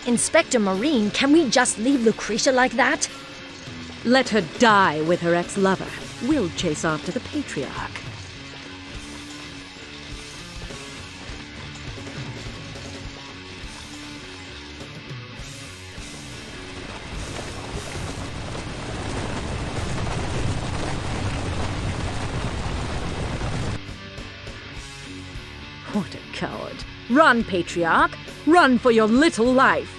Inspector Morene, can we just leave Lucretia like that? Let her die with her ex-lover. We'll chase after the Patriarch. What a coward. Run, Patriarch! Run for your little life!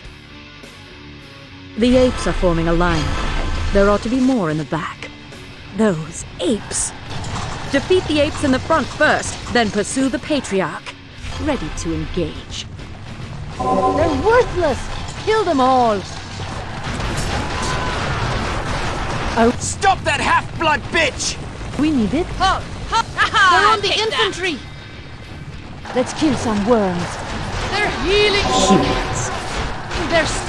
The apes are forming a line ahead. There ought to be more in the back. Those apes! Defeat the apes in the front first, then pursue the Patriarch. Ready to engage. They're worthless! Kill them all! Oh. Stop that half-blood bitch! We need it. Halt! Halt! They're on the Take infantry! That. Let's kill some worms. They're healing! Humans.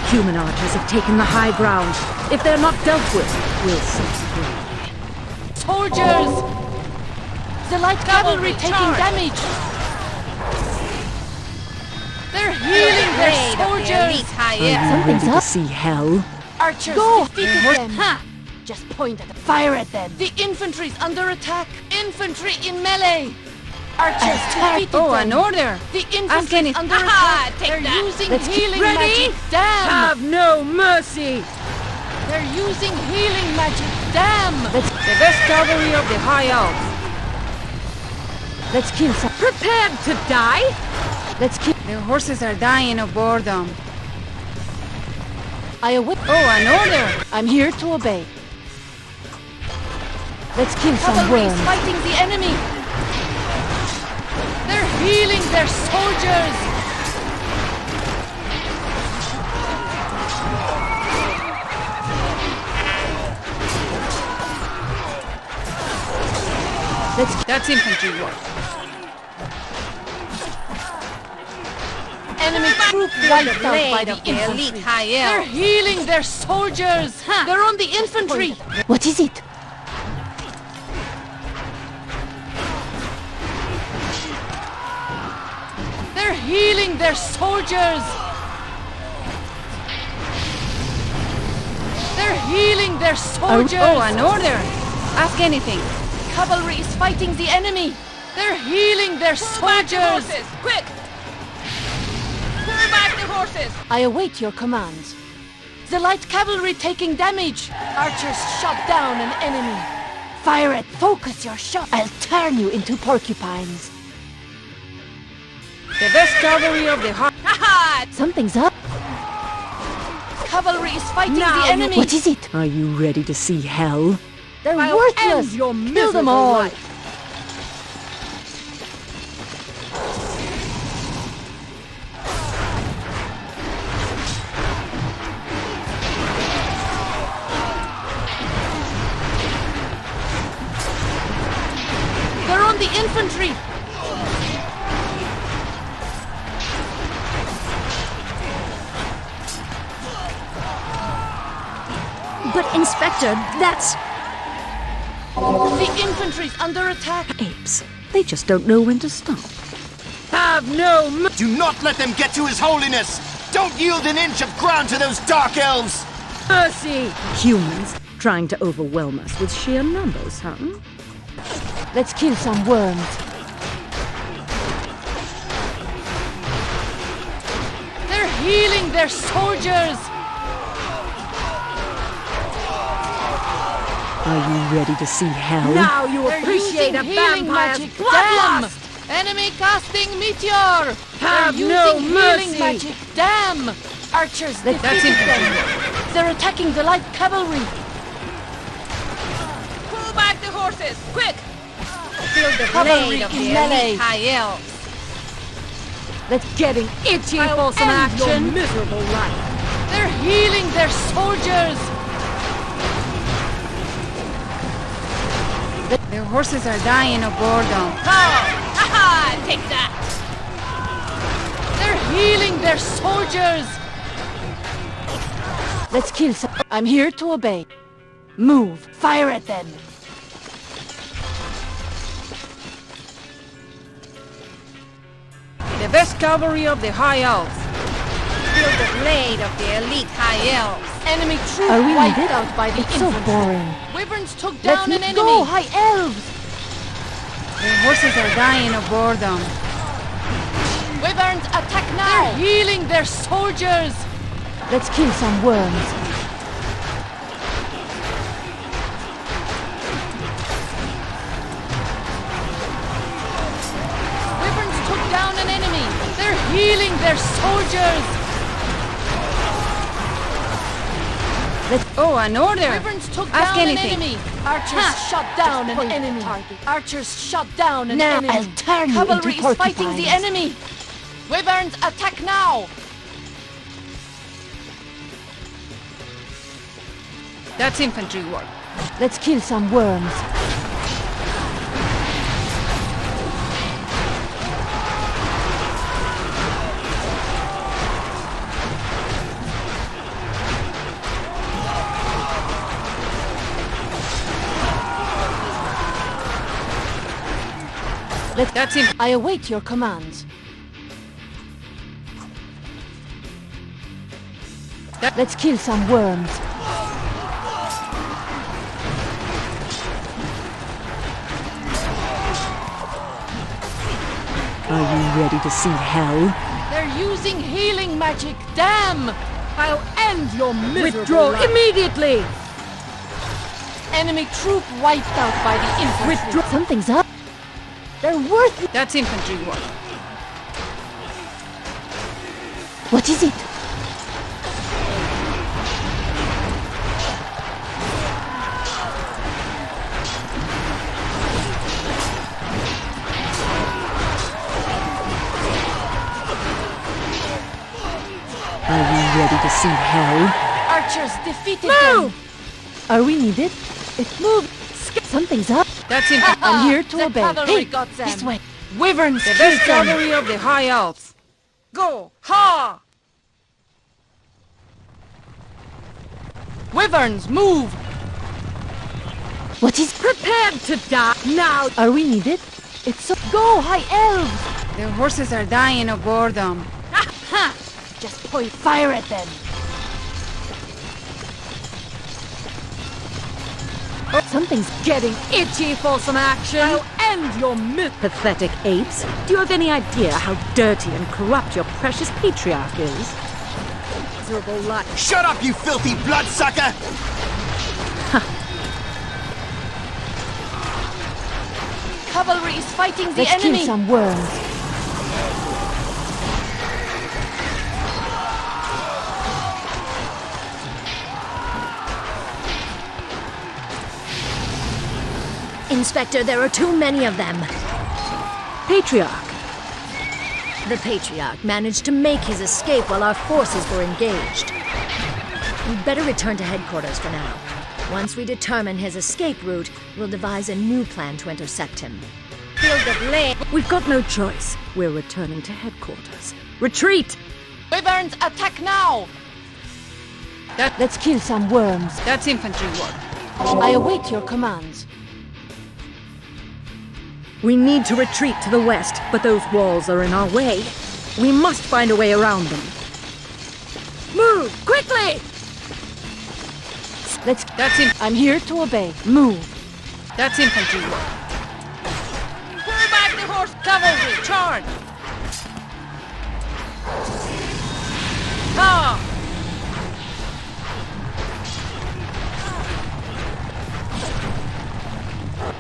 Human archers have taken the high ground. If they're not dealt with, we'll set free. Soldiers! The light cavalry taking damage! They're healing their soldiers! Are you ready to see hell? Archers defeated them! Ha! Just point at them. Fire at them! The infantry's under attack! Infantry in melee! Archers defeated Oh, them! an order! The infantry's under attack! They're using healing magic! Damn! Have no mercy! They're using healing magic! Damn! The best cavalry of the High Elves! Let's kill some. Prepared to die? Let's kill. The horses are dying of boredom. I await. Oh, an order! I'm here to obey. Let's kill some Cavalry is worms. fighting the enemy! They're healing their soldiers! That's infantry work. Enemy troop wiped out by the elite infantry. high elves. They're healing their soldiers! They're on the infantry! What is it? They're healing their soldiers! They're healing their soldiers! Oh, an order! Ask anything. Cavalry is fighting the enemy! They're healing their soldiers! Quick! Pull back the horses! I await your commands. The light cavalry taking damage! Archers shot down an enemy. Fire it! Focus your shot! I'll turn you into porcupines. The best cavalry of the heart. Haha! Something's up. Cavalry is fighting Now the enemy! What is it? Are you ready to see hell? They're I'll worthless! end your Kill them miserable all! life. They're on the infantry! But Inspector, that's... The infantry's under attack! Apes. They just don't know when to stop. Have no mercy! Do not let them get to His Holiness! Don't yield an inch of ground to those dark elves! Humans trying to overwhelm us with sheer numbers, huh? Let's kill some worms. They're healing their soldiers! Are you ready to see hell? Now you They're appreciate a using healing vampire's magic! bloodlust! Damn! Enemy casting meteor! Have They're no using mercy! healing magic! Damn! Archers That's defeated them. infantry. They're attacking the light cavalry. Pull back the horses! Quick! Feel the cavalry in melee. High elves. Let's Getting itchy for some End your action. miserable life. They're healing their soldiers! Their horses are dying of boredom. Ha! Take that! They're healing their soldiers! Let's kill some. I'm here to obey. Move. Fire at them. The best cavalry of the High Elves. Feel the blade of the elite high elves. Enemy troop Are we wiped needed? out by the It's so infantry. boring. Wyverns took Let's down an enemy. go, high elves! The horses are dying of boredom. Wyverns attack now. They're healing their soldiers. Let's kill some worms. Wyverns took down an enemy. They're healing their soldiers. Oh, an order. Wyverns took Ask down anything. an enemy. Archers shot down an enemy. Archers shot down an Now enemy. I'll turn you Cavalry into is fighting the porcupines. enemy. Wyverns attack now. That's infantry work. Let's kill some worms. That's him. I await your commands. Let's kill some worms. Are you ready to see hell? They're using healing magic. Damn! I'll end your miserable Withdraw life. immediately! Enemy troop wiped out by the infantry. Withdraw. Something's up. They're worth. That's infantry work. What is it? Are you ready to see hell? Archers defeated them. Are we needed? It moved. Something's up. That's infantry. I'm here to The obey. cavalry Hey, got them. this way. Wyverns The killed best them. cavalry of the high elves. Go! Ha! Wyverns move. What is prepared to die now? Are we needed? It's so. Go, high elves! The horses are dying of boredom. Ha! Just point fire at them. Something's Getting itchy for some action. I'll end your myth. pathetic apes. Do you have any idea how dirty and corrupt your precious patriarch is? Miserable life. Shut up, you filthy bloodsucker! Cavalry is fighting the Let's enemy. kill some worms. Inspector, there are too many of them. Patriarch. The Patriarch managed to make his escape while our forces were engaged. We'd better return to headquarters for now. Once we determine his escape route, we'll devise a new plan to intercept him. Feel the blade. We've got no choice. We're returning to headquarters. Retreat! Wyverns attack now. Let's kill some worms. That's infantry work. I await your commands. We need to retreat to the west, but those walls are in our way. We must find a way around them. Move! Quickly! I'm here to obey. Move. That's infantry work. Pull back the horse cavalry. Charge! Ha!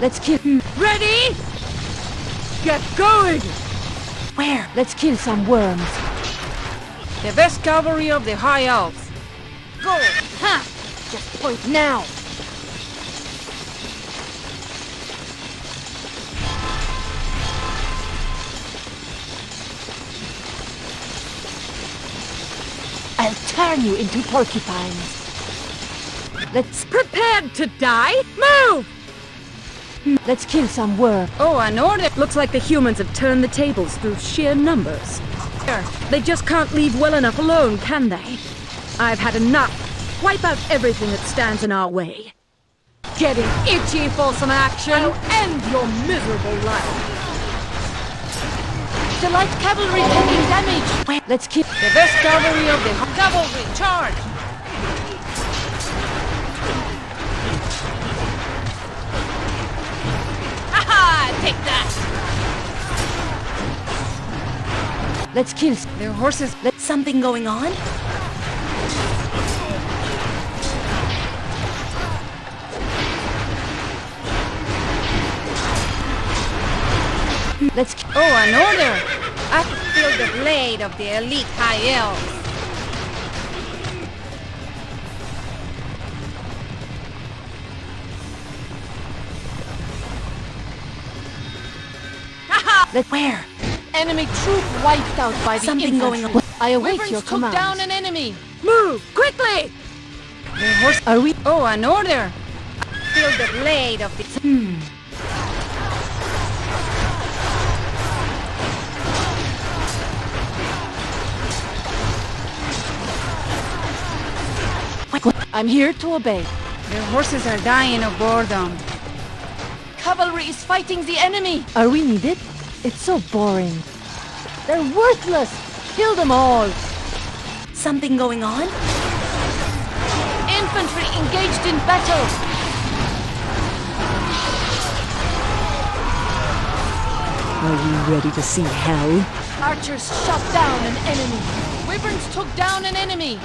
Let's kill. Ready? Get going! Where? Let's kill some worms. The best cavalry of the high elves. Go! Ha! Just point now. I'll turn you into porcupines. Let's prepared to die. Move! Let's kill some worms. Oh, an order! Looks like the humans have turned the tables through sheer numbers. They just can't leave well enough alone, can they? I've had enough. Wipe out everything that stands in our way. Getting itchy for some action. I'll end your miserable life. The light cavalry taking damage. Wait, let's keep The best cavalry of the cavalry, charge! Haha! Take that! Let's kill. Their horses. Something going on? Let's. Oh, an order! I feel the blade of the elite high elves. Where? Enemy troop wiped out by the Something going on. I await Wyverns your took commands. down an enemy. Move! Quickly! Their horse. Are we? Oh, an order! Feel the blade of the. I'm here to obey. Their horses are dying of boredom. Cavalry is fighting the enemy. Are we needed? It's so boring. They're worthless. Kill them all. Something going on? Infantry engaged in battle. Are you ready to see hell? Archers shot down an enemy. Wyverns took down an enemy.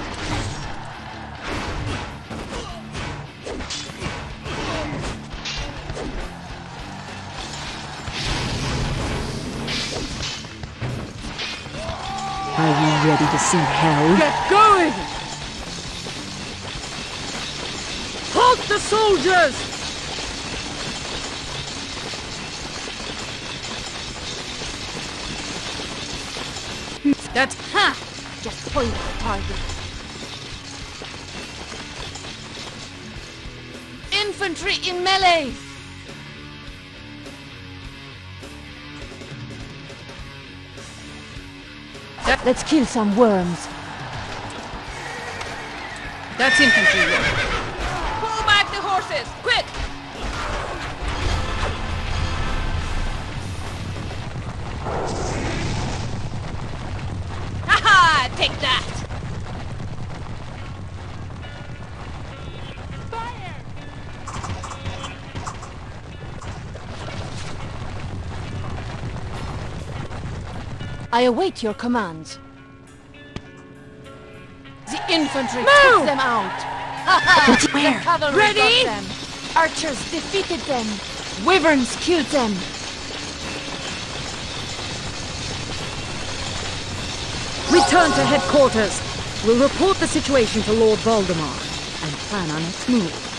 Are you ready to see hell? Get going! Halt the soldiers! That's Just point at the target. infantry in melee. Let's kill some worms. That's infantry work. Pull back the horses, quick! Haha! Take that! I await your commands. The infantry Move! took them out. But where? The cavalry Ready? got them. Archers defeated them. Wyverns killed them. Return to headquarters. We'll report the situation to Lord Voldemar and plan our next move.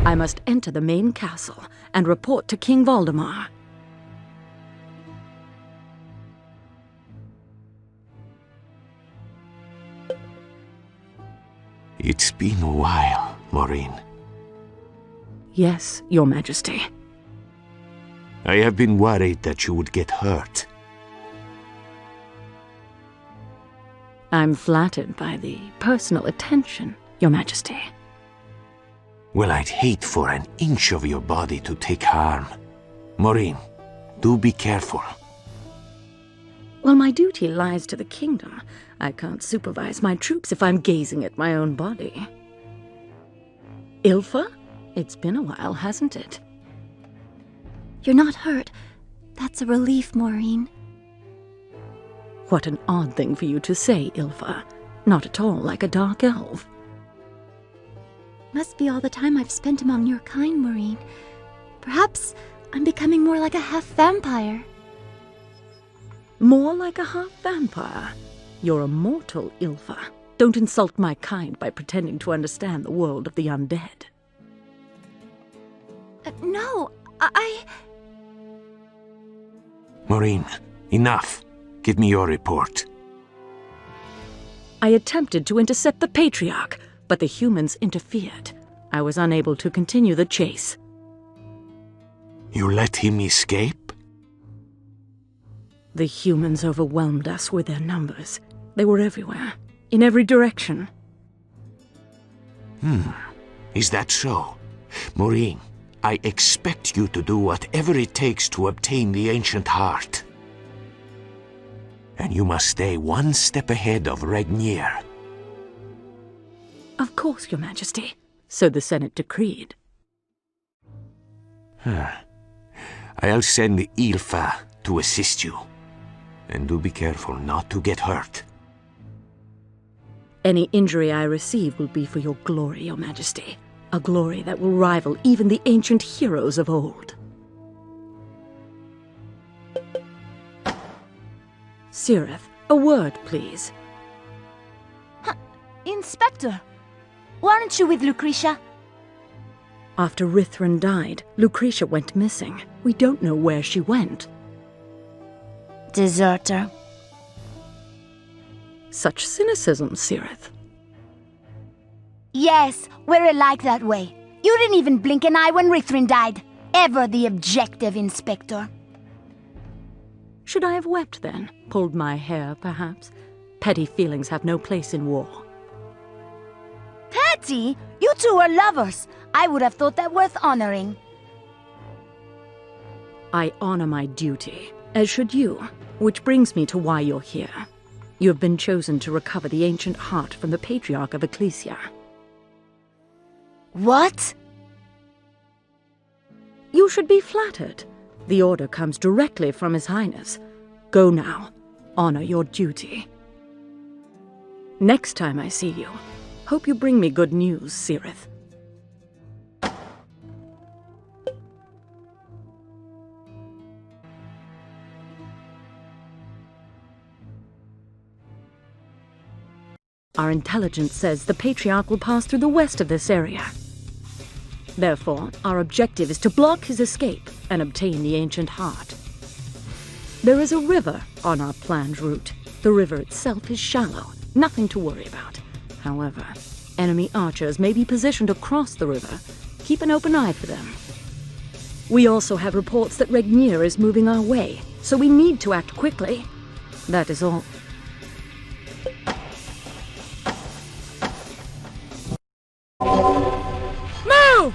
I must enter the main castle and report to King Voldemar. It's been a while, Morene. Yes, Your Majesty. I have been worried that you would get hurt. I'm flattered by the personal attention, Your Majesty. Well, I'd hate for an inch of your body to take harm. Morene, do be careful. Well, my duty lies to the kingdom. I can't supervise my troops if I'm gazing at my own body. Ilfa? It's been a while, hasn't it? You're not hurt. That's a relief, Maureen. What an odd thing for you to say, Ilfa. Not at all like a dark elf. Must be all the time I've spent among your kind, Maureen. Perhaps I'm becoming more like a half-vampire. More like a half-vampire? You're a mortal, Ilfa. Don't insult my kind by pretending to understand the world of the undead. No, I... Morene, enough. Give me your report. I attempted to intercept the Patriarch, but the humans interfered. I was unable to continue the chase. You let him escape? The humans overwhelmed us with their numbers. They were everywhere. in every direction. Is that so? Morene, I expect you to do whatever it takes to obtain the ancient heart. And you must stay one step ahead of Regnier. Of course, Your Majesty. So the Senate decreed. I'll send Ylfa to assist you. And do be careful not to get hurt. Any injury I receive will be for your glory, Your Majesty. A glory that will rival even the ancient heroes of old. Cirith, a word, please. Inspector, weren't you with Lucretia? After Rithran died, Lucretia went missing. We don't know where she went. Deserter. Such cynicism, Cirith. Yes, we're alike that way. You didn't even blink an eye when Rithran died. Ever the objective, Inspector. Should I have wept then? Pulled my hair, perhaps? Petty feelings have no place in war. Petty? You two are lovers. I would have thought that worth honoring. I honor my duty, as should you. Which brings me to why you're here. You have been chosen to recover the ancient heart from the Patriarch of Ecclesia. What? You should be flattered. The order comes directly from His Highness. Go now. Honor your duty. Next time I see you, hope you bring me good news, Cirith. Our intelligence says the Patriarch will pass through the west of this area. Therefore, our objective is to block his escape and obtain the ancient heart. There is a river on our planned route. The river itself is shallow, nothing to worry about. However, enemy archers may be positioned across the river. Keep an open eye for them. We also have reports that Regnier is moving our way, so we need to act quickly. That is all. Move!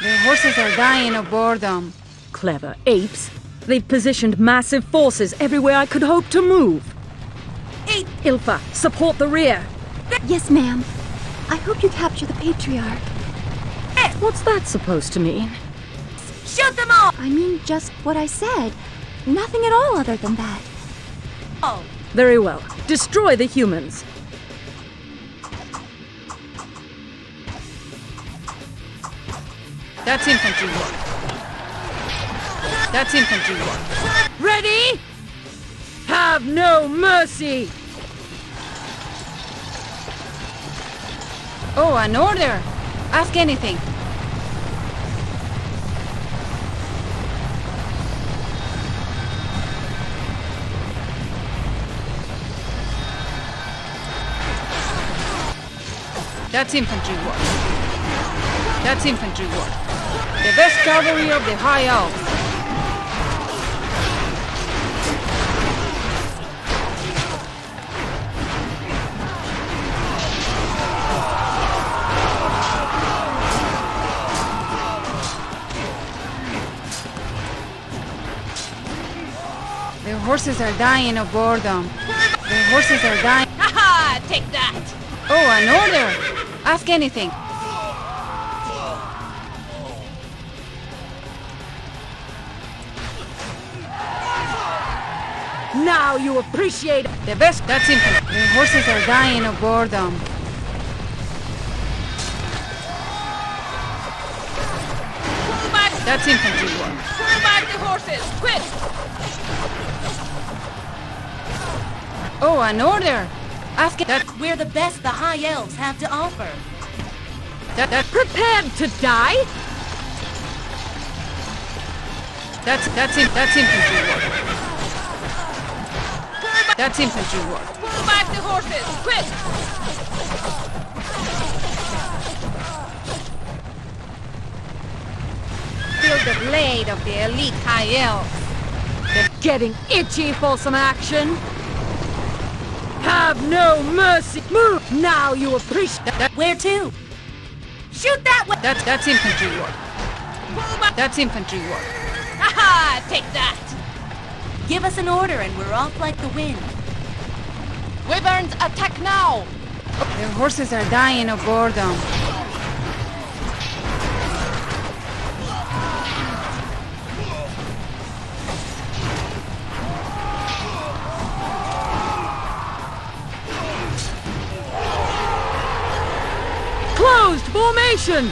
The horses are dying of boredom. Clever apes. They've positioned massive forces everywhere I could hope to move. Ylfa, support the rear. Yes, ma'am. I hope you capture the Patriarch. What's that supposed to mean? Shoot them all! I mean just what I said. Nothing at all other than that. Very well. Destroy the humans. That's infantry work. That's infantry work. Ready? Have no mercy! Oh, an order. Ask anything. That's infantry work. That's infantry work. The best cavalry of the High Elves. The horses are dying of boredom. The horses are dying. Ha! Take that! Oh, an order! Ask anything. Now you appreciate The best. That's infantry. The horses are dying of boredom. Pull back. That's infantry work. Pull back the horses, quick! Oh, an order. Ask it. That We're the best the High Elves have to offer. prepared to die? That's infantry work. That's infantry work. Pull back the horses, quick! Feel the blade of the elite High Elves. Getting itchy for some action? Have no mercy! Move! Now you appreciate that. Where to? Shoot that way! That's infantry work. That's infantry work. Haha! Take that! Give us an order and we're off like the wind. Wyverns, attack now! Their horses are dying of boredom. Closed formation!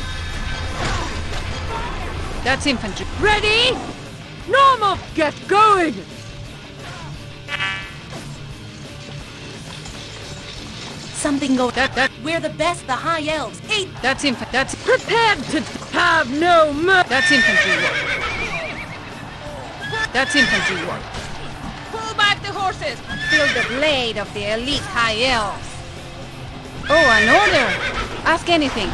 That's infantry. Ready? Normal! Get going! Something going. That. We're the best, the high elves. Eat. That's infantry. That's. Prepared to have no mercy! That's infantry work. That's infantry work. Pull back the horses! Feel the blade of the elite high elves. Oh, an order! Ask anything.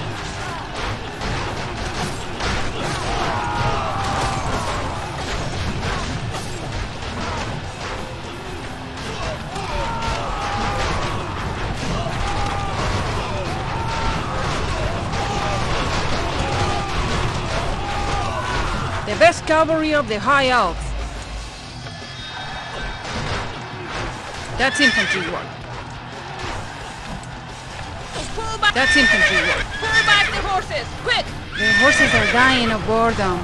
The best cavalry of the high elves. That's infantry work. Pull back. That's infantry work. Pull back the horses, quick! The horses are dying of boredom.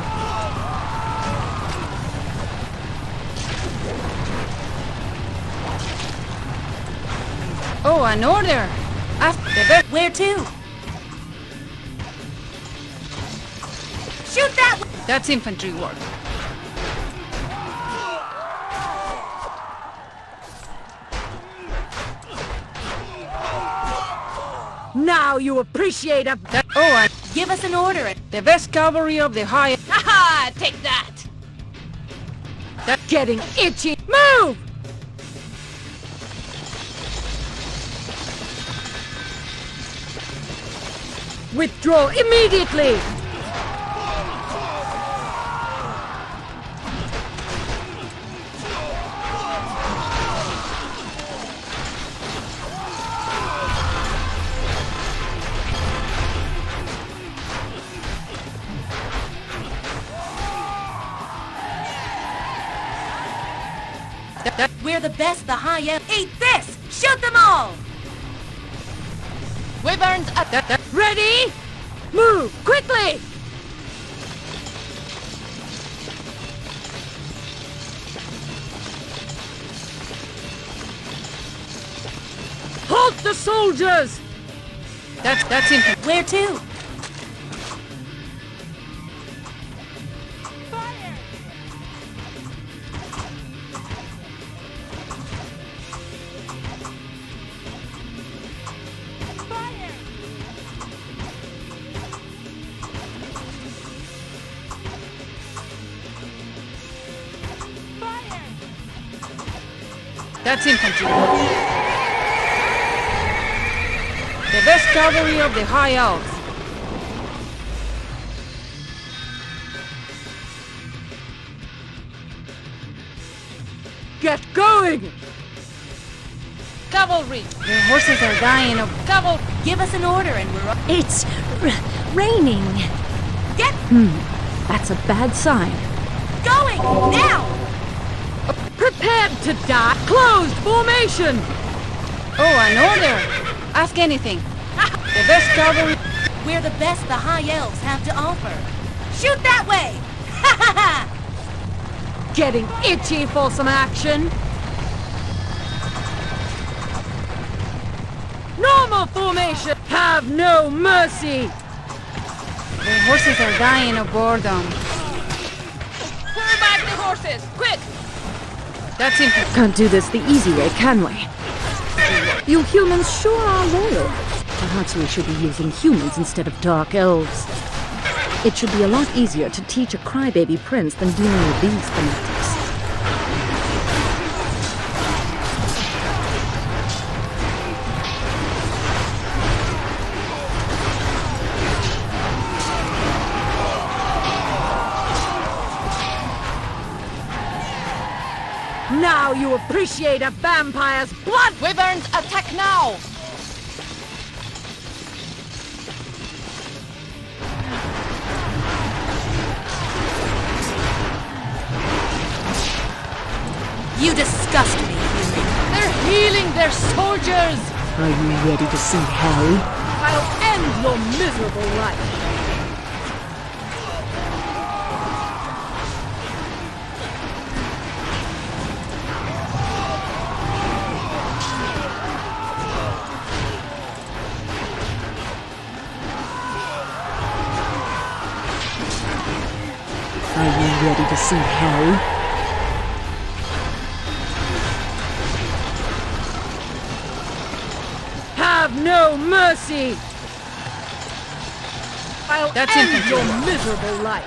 Oh, an order! Ask the best. Where to? Shoot that way! That's infantry work. Now you appreciate a... Oh, Give us an order and... the best cavalry of the high... Haha! Take that! That's getting itchy. Move! Withdraw immediately! We're the best, the high elves. Eat this! Shoot them all! Wyverns at that. Ready? Move! Quickly! Halt the soldiers! That's infantry. Where to? That's infantry. The best cavalry of the high elves. Get going! Cavalry! The horses are dying of cavalry. Give us an order and we're... It's raining. Get That's a bad sign. going! Now! Prepared to die. Closed formation! Oh, an order! Ask anything. The best cavalry. We're the best the high elves have to offer. Shoot that way! Ha ha ha! Getting itchy for some action. Normal formation! Have no mercy! The horses are dying of boredom. Pull back the horses, quick! That's infantry. Can't do this the easy way, can we? You humans sure are loyal. Perhaps we should be using humans instead of dark elves. It should be a lot easier to teach a crybaby prince than dealing with these fanatics. Now you appreciate a vampire's blood! Wyverns, attack now! You disgust me, human. They're healing their soldiers! Are you ready to see hell? I'll end your miserable life. Are you ready to see hell? Have no mercy! I'll end your miserable life.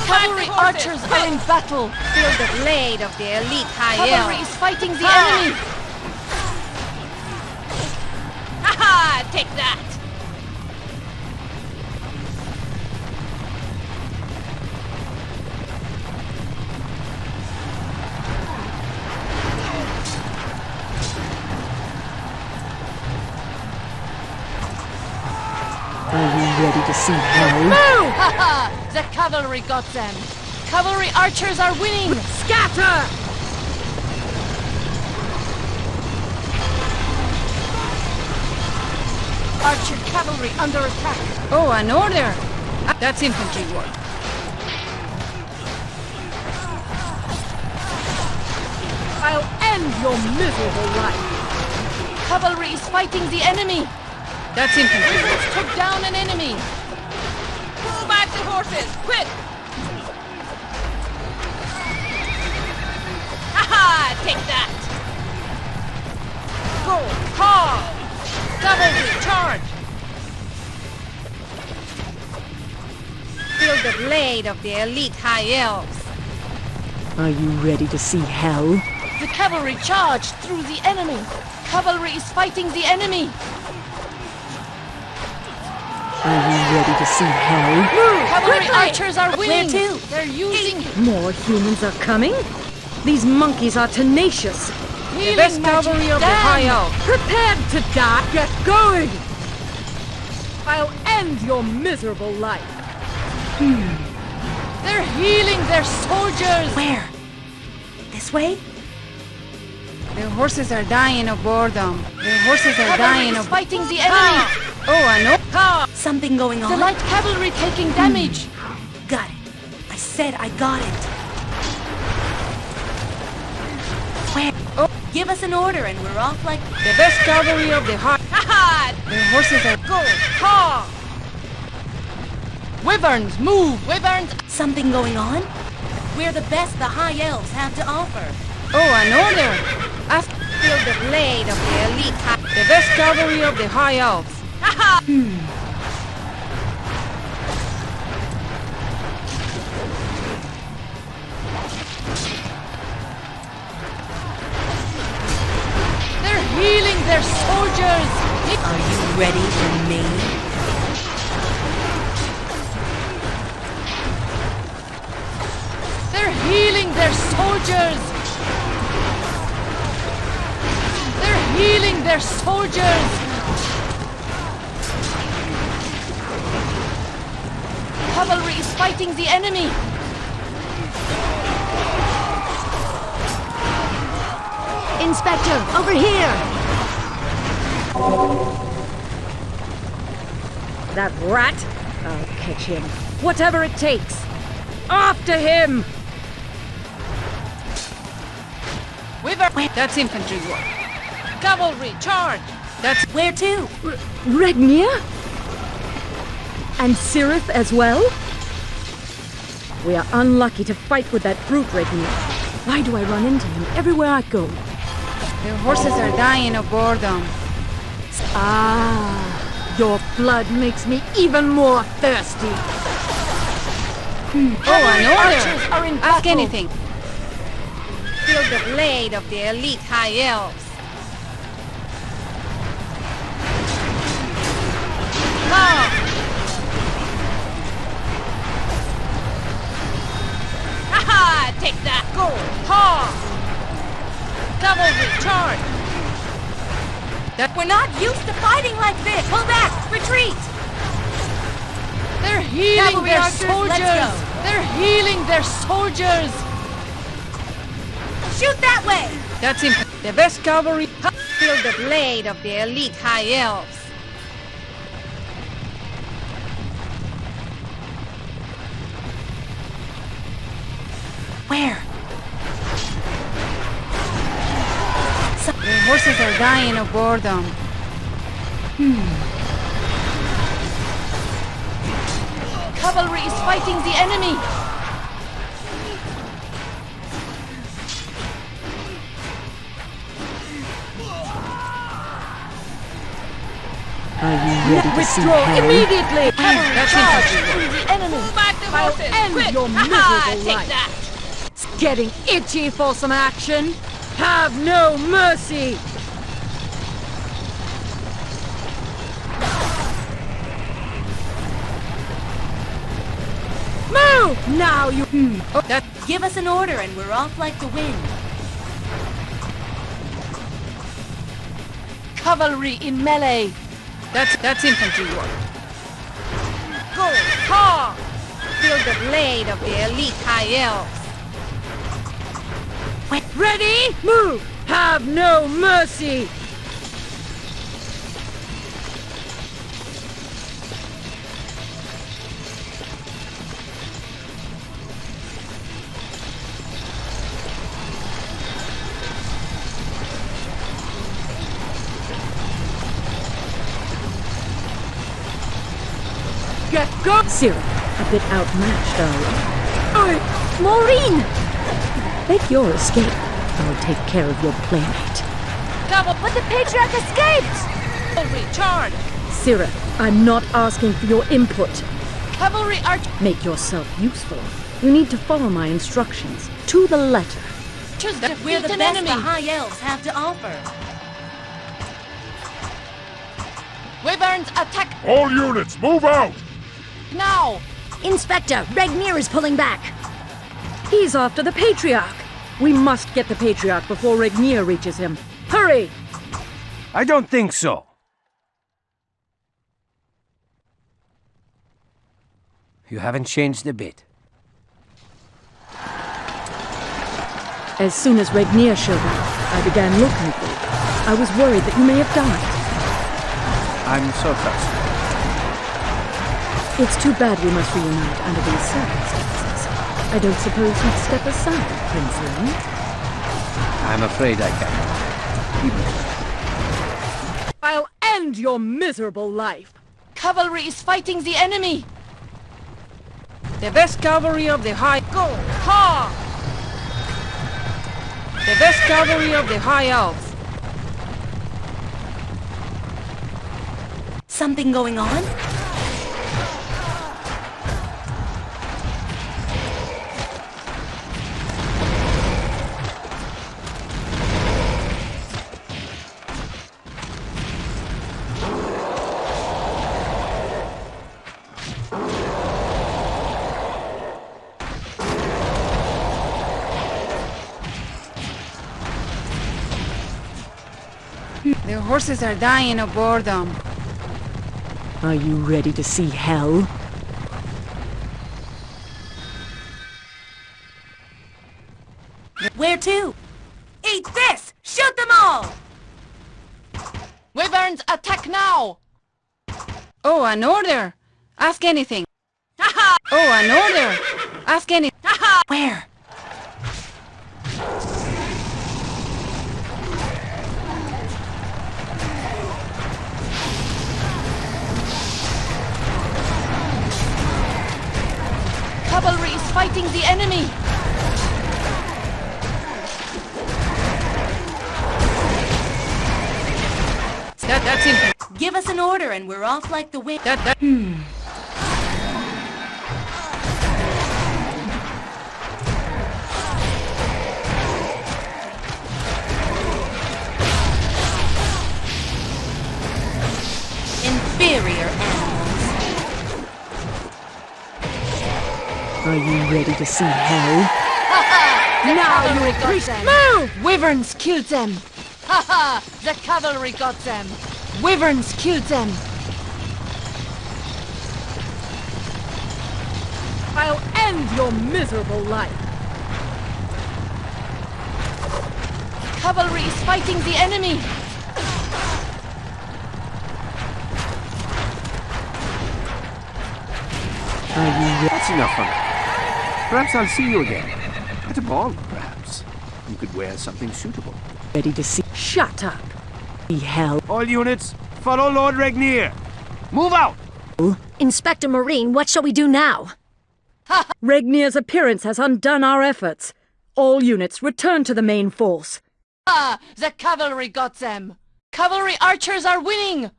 Cavalry archers are in battle! Feel the blade of the elite high Cavalry elf. is fighting the enemy! Haha! Take that! Are you ready to see hell? Haha! The cavalry got them! Cavalry archers are winning! Scatter! Archer cavalry under attack! Oh, an order! That's infantry work. I'll end your miserable life. Cavalry is fighting the enemy! That's infantry work. Wyverns took down an enemy! Pull back the horses! Quick! Haha! Take that! Go! Ha! Cavalry, charge! Feel the blade of the elite high elves. Are you ready to see hell? The cavalry charged through the enemy! Cavalry is fighting the enemy! Are you ready to see hell? Cavalry archers are winning! Where to? They're using More humans are coming? These monkeys are tenacious. healing Best magic. cavalry of the Damn. high elf. Prepared to die! Get going! I'll end your miserable life. They're healing their soldiers! Where? This way? The horses are dying of boredom. The horses are Cavalry dying is of... fighting the enemy! Oh, I know. Something going The on? light cavalry taking damage! Got it. I said I got it. Where? Oh. Give us an order and we're off like... The best cavalry of the high... Haha! The horses are... Go! Ha! Wyverns, move! Wyverns! Something going on? We're the best the High Elves have to offer. Oh, an order! Ask... Feel the blade of the elite high... The best cavalry of the high elves. Haha! They're healing their soldiers! Are you ready for me? They're healing their soldiers! They're healing their soldiers! Cavalry is fighting the enemy! Inspector, over here! That rat? I'll catch him. Whatever it takes. After him! Wyvern! That's infantry work. Cavalry, charge! That's... Where to? Regnier? And Sirith as well? We are unlucky to fight with that brute, Regnier. Why do I run into him everywhere I go? The horses are dying of boredom. Ah, your blood makes me even more thirsty. Oh, an Archers order! are in Ask battle. anything. Feel the blade of the elite high elves. Haha! Take that! Go! Ha! Cavalry, charge! We're not used to fighting like this! Pull back! Retreat! They're healing Cavalry their archers, let's soldiers! go. They're healing their soldiers! Shoot that way! That's him. The best cavalry. Feel the blade of the elite high elves. Where? The horses are dying of boredom. Cavalry is fighting the enemy! Are you ready to see Withdraw hell? immediately! Cavalry That's charge! infantry. The enemy! Pull back the I'll horses! end Quick! your Ha-ha! miserable Take life. that! It's getting itchy for some action! Have no mercy! Move! Now you... Oh, that. Give us an order and we're off like the wind. Cavalry in melee! That's infantry work. Go! Ha! Feel the blade of the elite high elves. Ready? Move! Have no mercy! Get go! Cyril, a bit outmatched, are Oi! Morene! Make your escape. I'll take care of your playmate. But the Patriarch escaped! Cavalry charge! Cyril, I'm not asking for your input. Cavalry arch... Make yourself useful. You need to follow my instructions, to the letter. Just We're the defeat an best enemy! the High Elves have to offer. Wyverns attack All units, move out! now! Inspector, Regnier is pulling back. He's after the Patriarch. We must get the Patriarch before Regnier reaches him. Hurry! I don't think so. You haven't changed a bit. As soon as Regnier showed up, I began looking for you. I was worried that you may have died. I'm so touched. It's too bad we must reunite under these circumstances. I don't suppose you'd step aside, Prince Lane? I'm afraid I can't. I'll end your miserable life! Cavalry is fighting the enemy! The best cavalry of the high. Go! Ha! The best cavalry of the high elves. Something going on? The horses are dying of boredom. Are you ready to see hell? Where to? Eat this! Shoot them all! Wyverns attack now! Oh, an order! Ask anything. Oh, an order! Ask anything. Where? Cavalry is fighting the enemy! That's it. Give us an order and we're off like the wind. Inferior animals. Are you ready to see hell? Now you appreciate. Move! Wyverns killed them! Ha ha! The cavalry got them! Wyverns killed them! I'll end your miserable life. Cavalry is fighting the enemy! That's enough for me. Perhaps I'll see you again. At a ball, perhaps. You could wear something suitable. Ready to see. Shut up. Be hell. All units, follow Lord Regnier. Move out! Inspector Morene, what shall we do now? Regnier's appearance has undone our efforts. All units, return to the main force. Ah! The cavalry got them! Cavalry archers are winning!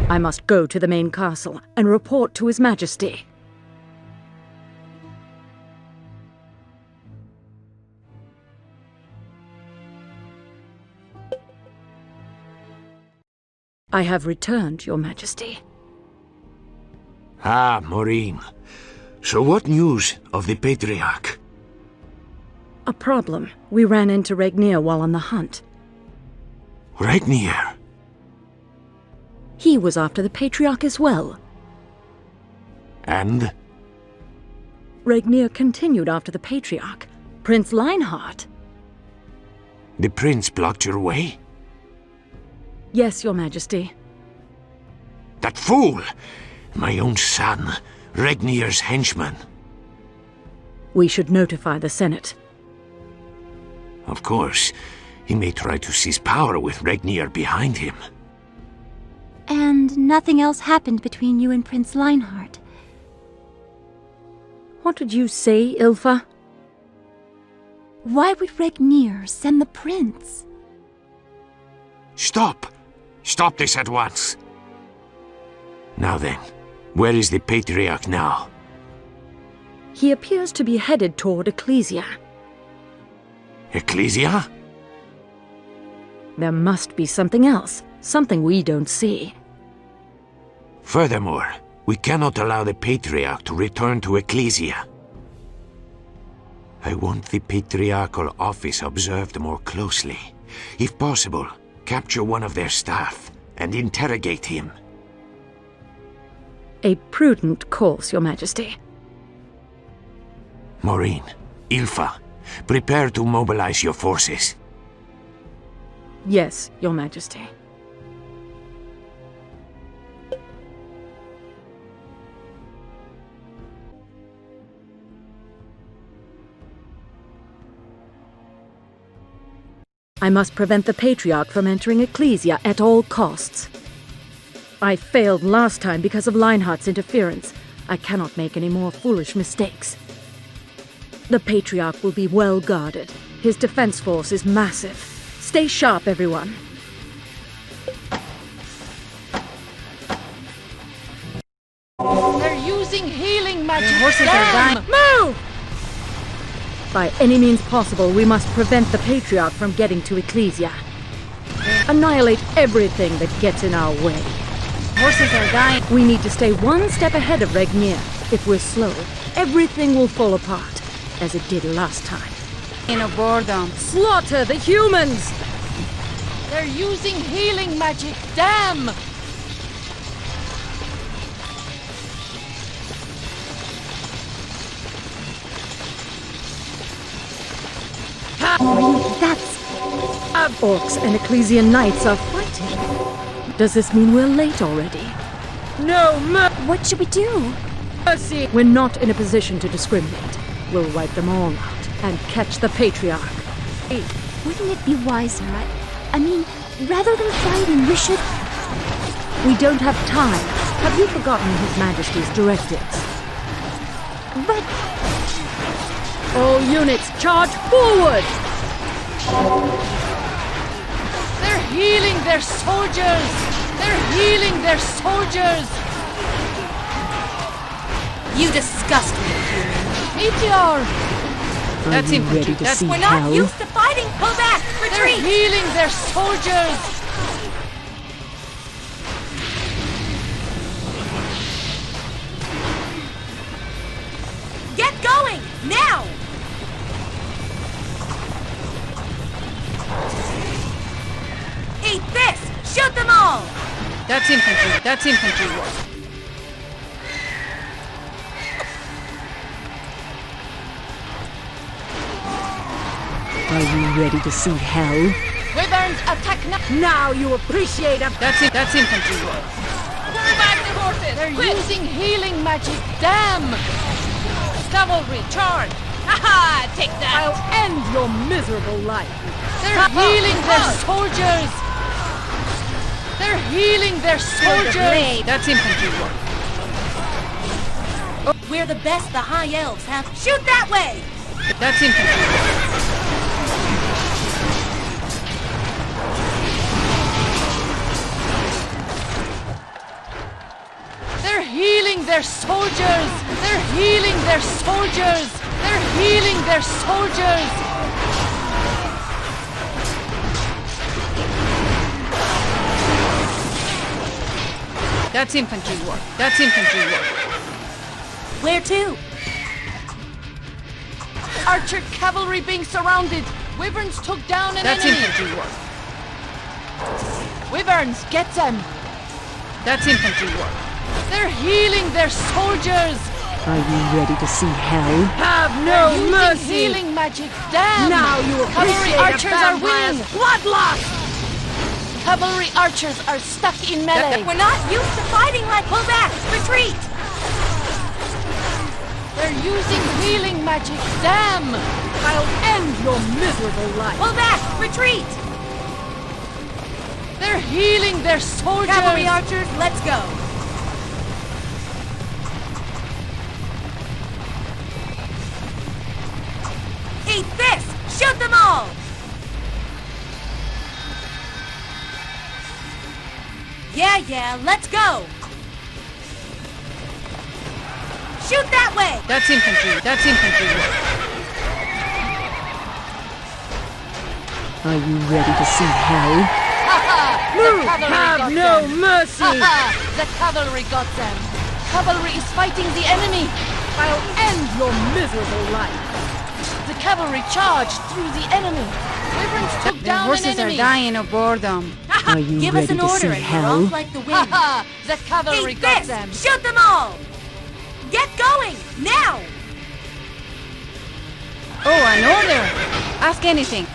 I must go to the main castle and report to His Majesty. I have returned, Your Majesty. Ah, Morene. So what news of the Patriarch? A problem. We ran into Regnier while on the hunt. Regnier? He was after the Patriarch as well. And? Regnier continued after the Patriarch, Prince Linehart. The prince blocked your way? Yes, Your Majesty. That fool! My own son, Regnier's henchman. We should notify the Senate. Of course, he may try to seize power with Regnier behind him. And nothing else happened between you and Prince Linehart. What did you say, Ilfa? Why would Regnier send the prince? Stop! Stop this at once! Now then, where is the Patriarch now? He appears to be headed toward Ecclesia. Ecclesia? There must be something else, something we don't see. Furthermore, we cannot allow the Patriarch to return to Ecclesia. I want the Patriarchal office observed more closely. If possible, capture one of their staff and interrogate him. A prudent course, Your Majesty. Morene, Ilfa, prepare to mobilize your forces. Yes, Your Majesty. I must prevent the Patriarch from entering Ecclesia at all costs. I failed last time because of Linehart's interference. I cannot make any more foolish mistakes. The Patriarch will be well guarded. His defense force is massive. Stay sharp, everyone. They're using healing magic! The horses are dying! Move! By any means possible, we must prevent the Patriarch from getting to Ecclesia. Annihilate everything that gets in our way. Horses are dying! We need to stay one step ahead of Regnier. If we're slow, everything will fall apart, as it did last time. In a boredom. Slaughter the humans! They're using healing magic! Damn! That's... Orcs and Ecclesian knights are fighting. Does this mean we're late already? No What should we do? mercy! We're not in a position to discriminate. We'll wipe them all out and catch the Patriarch. Wouldn't it be wiser? I mean, rather than fighting, we should... We don't have time. Have you forgotten His Majesty's directives? But... All units, charge forward! They're healing their soldiers! They're healing their soldiers! You disgust me, human. Meteor! That's infantry. That's we're not used to fighting! Pull back! Retreat! They're healing their soldiers! That's infantry. That's infantry work. Are you ready to see hell? Wyverns, attack now! Now you appreciate a... That's infantry work. Pull back the horses! They're using healing magic! Damn! Cavalry, charge! Haha! Take that! I'll end your miserable life. They're healing their soldiers! They're healing their soldiers! That's infantry work. We're the best the High Elves have. Shoot that way! That's infantry work. They're healing their soldiers! They're healing their soldiers! They're healing their soldiers! That's infantry work. That's infantry work. Where to? Archer cavalry being surrounded! Wyverns took down an That's enemy! infantry work. Wyverns, get them! That's infantry work. They're healing their soldiers! Are you ready to see hell? Have no mercy! Healing magic, damn! Now you Cavalry appreciate archers a are vampire's winning! bloodlust! Cavalry archers are stuck in melee! We're not used to fighting like... Pull back! Retreat! They're using healing magic, damn! I'll end your miserable life. Pull back! Retreat! They're healing their soldiers! Cavalry archers, let's go! Eat this! Shoot them all! Yeah, let's go! Shoot that way! That's infantry. That's infantry work. Are you ready to see hell? Have no mercy! The cavalry got them! Cavalry is fighting the enemy! I'll end your miserable life. The cavalry charged through the enemy! Wyverns took The down an horses are enemy! dying of boredom. Are you Give ready us an to order see and we're hell? off like the wind! The cavalry got them! Shoot them all! Get going! Now! Oh, an order! Ask anything.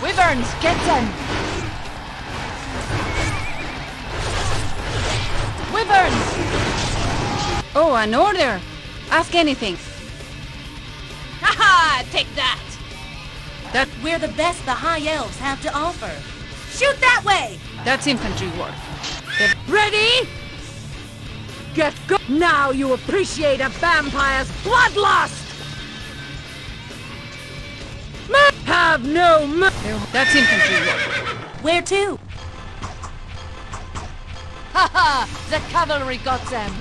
Wyverns, get them! Wyverns! Oh, an order! Ask anything. Haha! Take that! That We're the best the High Elves have to offer. Shoot that way! that's infantry work. Ready? Get go! Now you appreciate a vampire's bloodlust! Have no That's infantry work. Where to? Haha! The cavalry got them!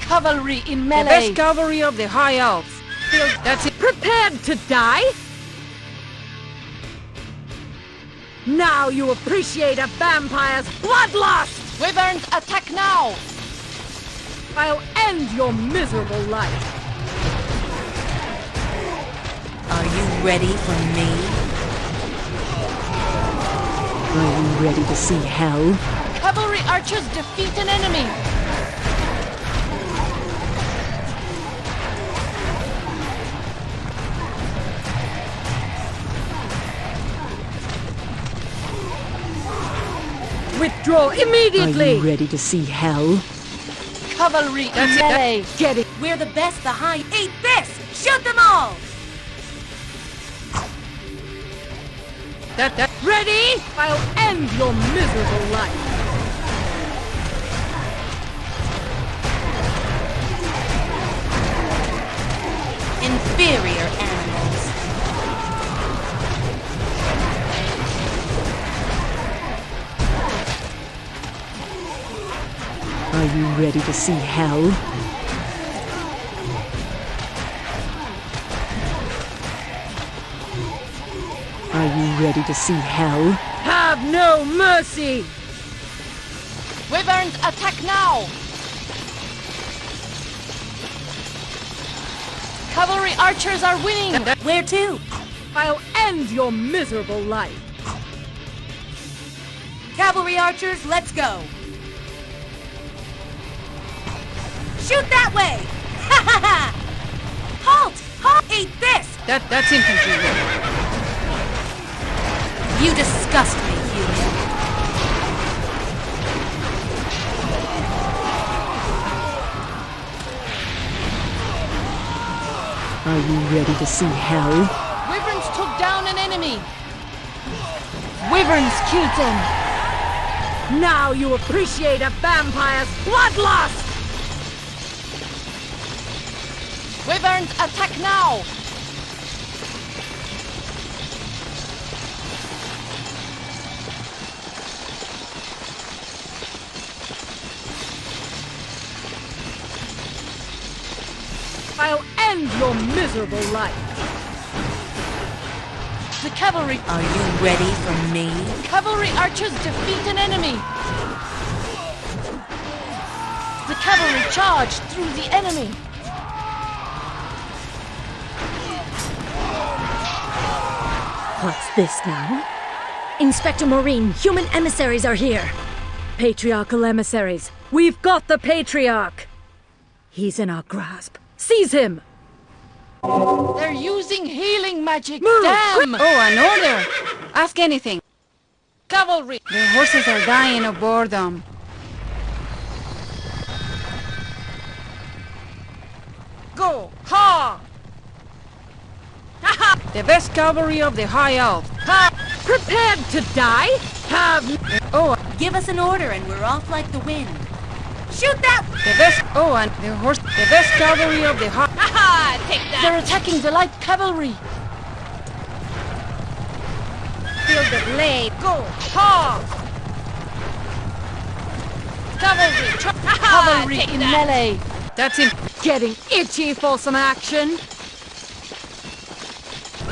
Cavalry in The melee! best cavalry of the High Elves. That's it. prepared to die? Now you appreciate a vampire's bloodlust! Wyverns, attack now! I'll end your miserable life. Are you ready for me? Are you ready to see hell? Cavalry archers defeat an enemy! Withdraw immediately! Are you ready to see hell? Cavalry in That's it, melee! Get it! We're the best the High... Eat this! Shoot them all! That Ready? I'll end your miserable life. Inferior animals. Are you ready to see hell? Are you ready to see hell? Have no mercy! Wyverns, attack now! Cavalry archers are winning! Where to? I'll end your miserable life. Cavalry archers, let's go! Shoot that way! Ha ha ha! Halt! Halt! Eat this! That's infantry work. You disgust me, human. Are you ready to see hell? Wyverns took down an enemy! Wyverns killed them! Now you appreciate a vampire's bloodlust! Wyverns attack now! I'll end your miserable life. The cavalry... Are you ready for me? Cavalry archers defeat an enemy! The cavalry charged through the enemy! What's this now? Inspector Morene, human emissaries are here. Patriarchal emissaries. We've got the Patriarch! He's in our grasp. Seize him! They're using healing magic! Move, Damn! Oh, an order! Ask anything. Cavalry! The horses are dying of boredom. Go! Ha! The best cavalry of the High Elf. Prepared to die? Have... Oh, Give us an order and we're off like the wind. Shoot that! the best... Oh, and the horse... The best cavalry of the High... Haha! Take that! They're attacking the light cavalry! Feel the blade. Go! Ha! Cavalry! Cavalry in melee! That's him. Getting itchy for some action?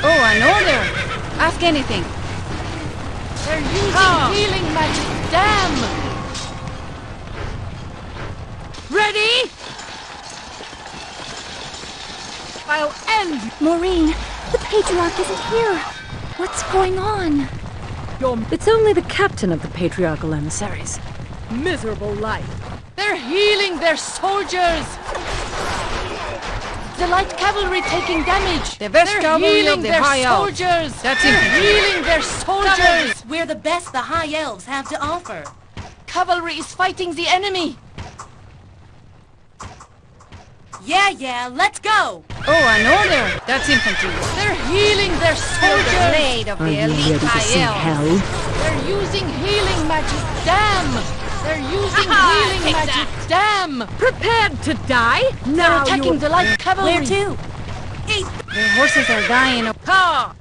Oh, an order! Ask anything. They're using healing magic! Damn! Ready? I'll end Maureen, the Patriarch isn't here. What's going on? your... It's only the captain of the Patriarchal emissaries. Miserable life. They're healing their soldiers! The light cavalry taking damage! The best They're cavalry healing of the their High Elf. soldiers! That's They're infantry. healing their soldiers! We're the best the High Elves have to offer. Cavalry is fighting the enemy! Yeah, let's go! Oh, an order! That's infantry work. They're healing their Feel the soldiers! blade of Are the you elite ready to High see Elf. hell? They're using healing magic! Damn! They're using healing magic! Damn! Prepared to die? They're Now attacking the light cavalry! Where to? The horses are dying of... Ha!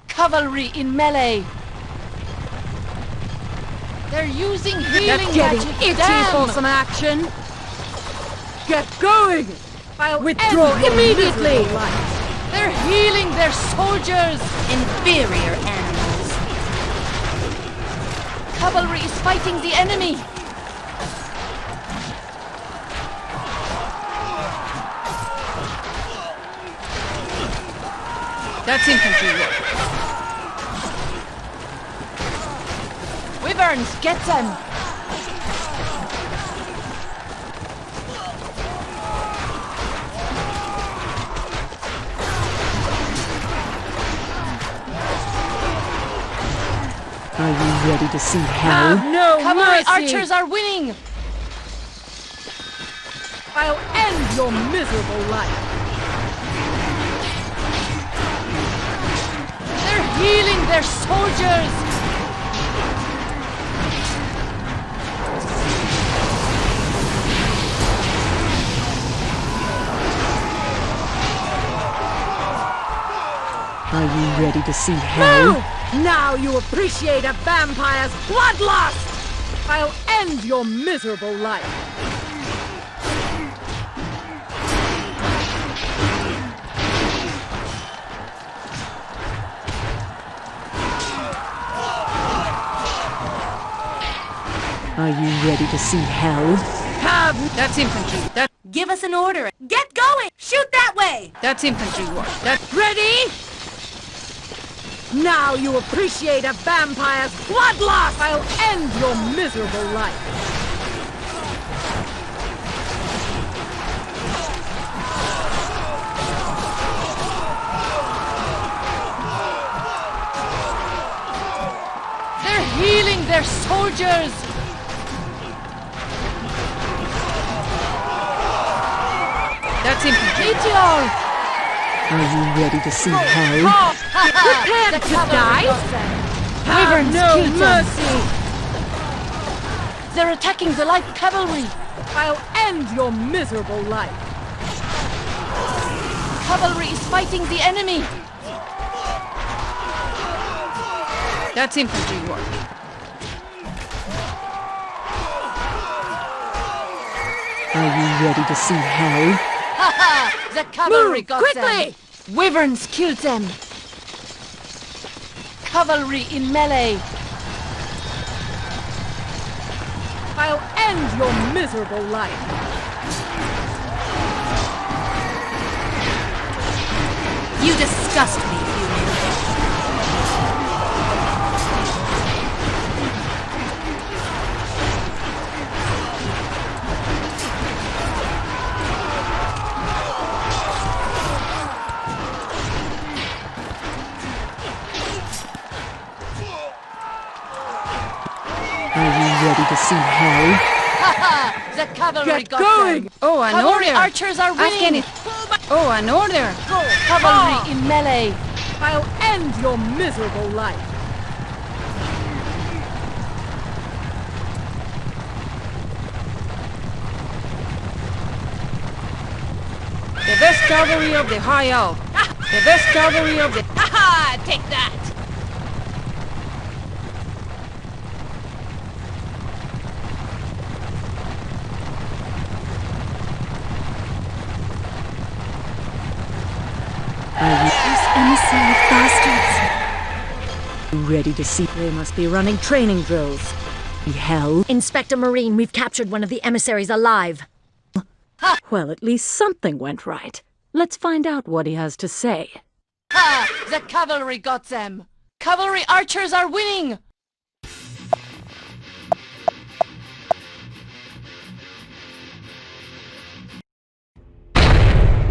Cavalry in melee! They're using healing That's getting magic! itchy Damn! for some action. Get going! I'll withdraw immediately! They're healing their soldiers! Inferior animals. Cavalry is fighting the enemy! That's infantry work. Wyverns, get them! Are you ready to see hell? No Cavalry archers are winning! I'll end your miserable life. They're healing their soldiers! Are you ready to see hell? Now you appreciate a vampire's bloodlust! I'll end your miserable life. Are you ready to see hell? That's infantry. Give us an order. Get going! Shoot that way! That's infantry work. Ready? Now you appreciate a vampire's bloodlust! I'll end your miserable life. They're healing their soldiers! That's infantry. Meteor! Are you ready to see hell? Prepared to die? Have no mercy! They're attacking the light cavalry! I'll end your miserable life. Cavalry is fighting the enemy! That's infantry work. Are you ready to see hell? The cavalry Move, got quickly! them! Wyverns killed them! Cavalry in melee! I'll end your miserable life. You disgust me, human. Are you ready to see hell? The cavalry Get got going! them! Oh, an Cavalry order! archers are Ask winning! Oh, an order! Cavalry in melee! I'll end your miserable life. The best cavalry of the High Elf. The best cavalry of the... Ha! Take that! Those emissary bastards. Ready to see? They must be running training drills. Hell? Inspector Morene, we've captured one of the emissaries alive. Well, at least something went right. Let's find out what he has to say. Ha! The cavalry got them! Cavalry archers are winning!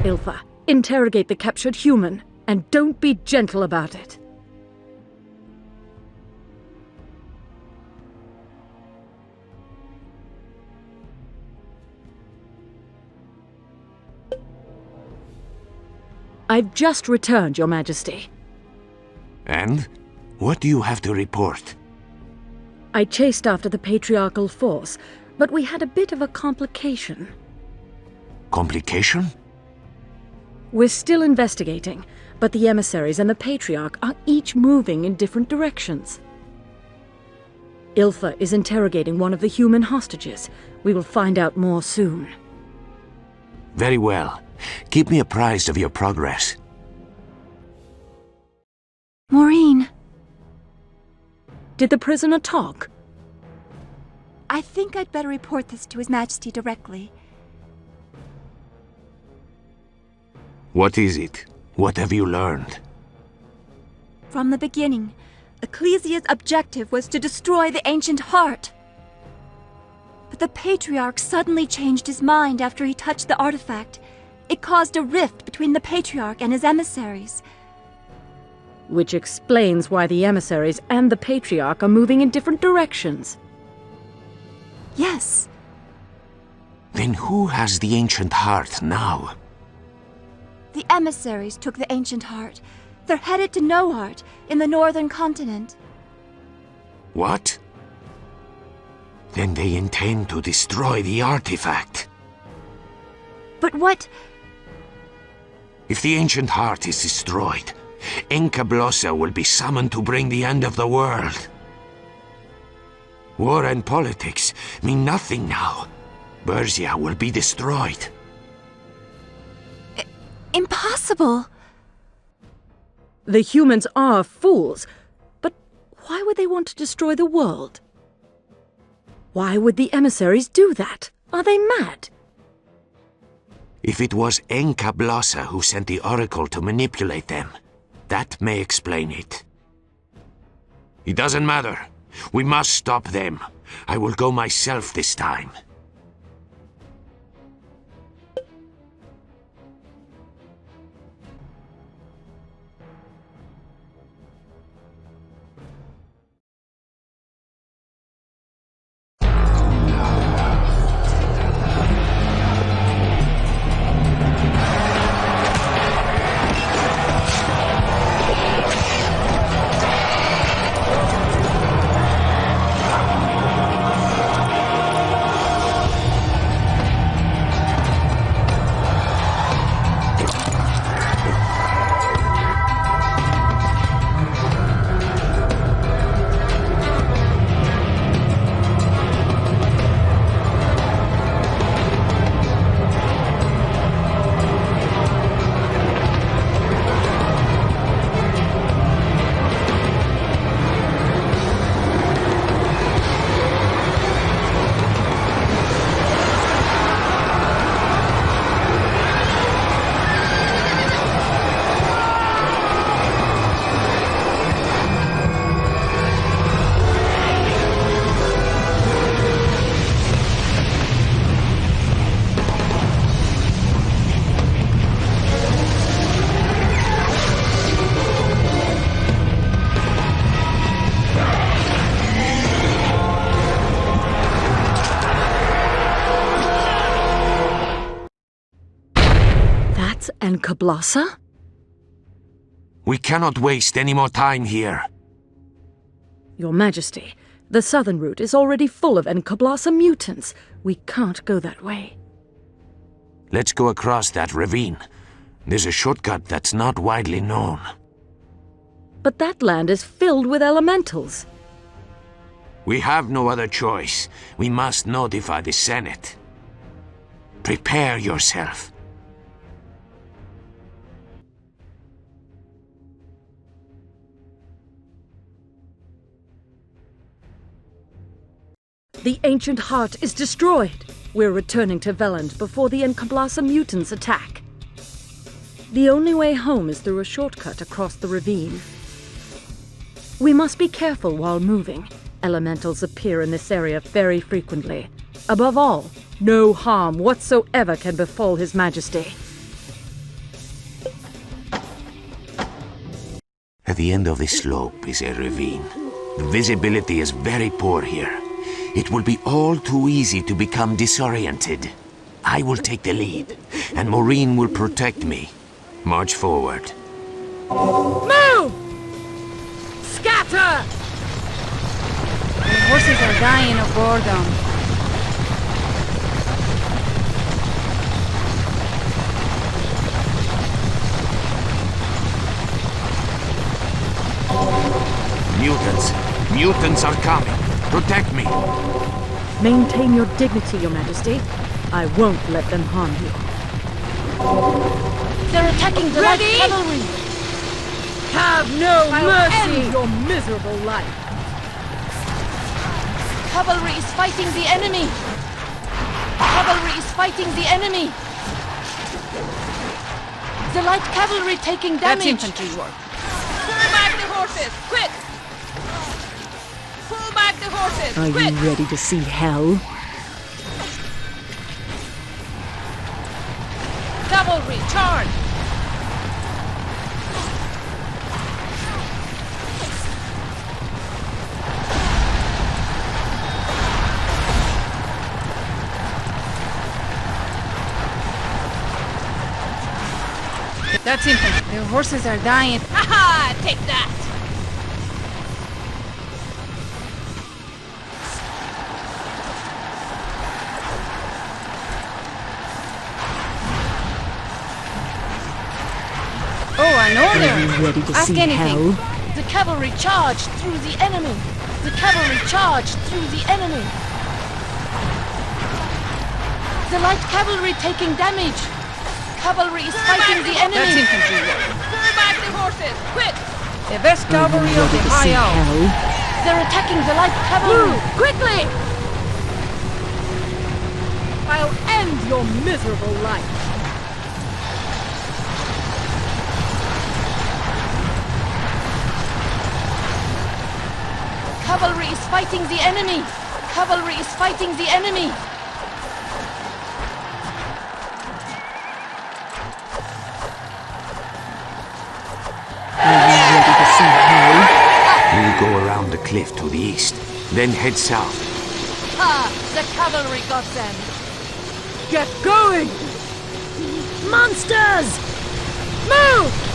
Ilfa, interrogate the captured human, and don't be gentle about it. I've just returned, Your Majesty. And? What do you have to report? I chased after the Patriarchal force, but we had a bit of a complication. Complication? We're still investigating, but the emissaries and the Patriarch are each moving in different directions. Ilfa is interrogating one of the human hostages. We will find out more soon. Very well. Keep me apprised of your progress. Maureen, Did the prisoner talk? I think I'd better report this to His Majesty directly. What is it? What have you learned? From the beginning, Ecclesia's objective was to destroy the ancient heart. But the Patriarch suddenly changed his mind after he touched the artifact. It caused a rift between the Patriarch and his emissaries. Which explains why the emissaries and the Patriarch are moving in different directions. Yes, Then who has the ancient heart now? the emissaries took the ancient heart. They're headed to Nowart, in the northern continent. What? Then they intend to destroy the artifact. But what... If the ancient heart is destroyed, Enkablosa will be summoned to bring the end of the world. War and politics mean nothing now. Berzia will be destroyed. Impossible! The humans are fools, but why would they want to destroy the world? Why would the emissaries do that? Are they mad? If it was Enkablosa who sent the Oracle to manipulate them, that may explain it. It doesn't matter. We must stop them. I will go myself this time. And Kablasa? We cannot waste any more time here. Your Majesty, the southern route is already full of Enkablasa mutants. We can't go that way. Let's go across that ravine. There's a shortcut that's not widely known. But that land is filled with elementals. We have no other choice. We must notify the Senate. Prepare yourself. The ancient heart is destroyed. We're returning to Veland before the Enkablasa mutants attack. The only way home is through a shortcut across the ravine. We must be careful while moving. Elementals appear in this area very frequently. Above all, no harm whatsoever can befall His Majesty. At the end of the slope is a ravine. The visibility is very poor here. It will be all too easy to become disoriented. I will take the lead, and Morene will protect me. March forward. Move! Scatter! The horses are dying of boredom. Mutants are coming. Protect me. Maintain your dignity, Your Majesty. I won't let them harm you. They're attacking the light cavalry! Have no mercy! End your miserable life! Cavalry is fighting the enemy! Cavalry is fighting the enemy! The light cavalry taking damage! That's infantry work. Pull back the horses! Quick! Pull back the horses! Are quick! you ready to see hell? Cavalry, charge! That's infantry. The horses are dying. Haha! Take that! Oh, an order! Are you ready to Ask see anything. hell? The cavalry charged through the enemy! The cavalry charged through the enemy! The light cavalry taking damage! Cavalry is fighting the enemy! That's infantry work. Pull back the horses! Quick! The best cavalry of the high elf. They're attacking the light cavalry! Move! Quickly! I'll end your miserable life. fighting the enemy! Cavalry is fighting the enemy! Are you ready to see hell? We'll go around the cliff to the east, then head south. Ha! The cavalry got them! Get going! Monsters! Move!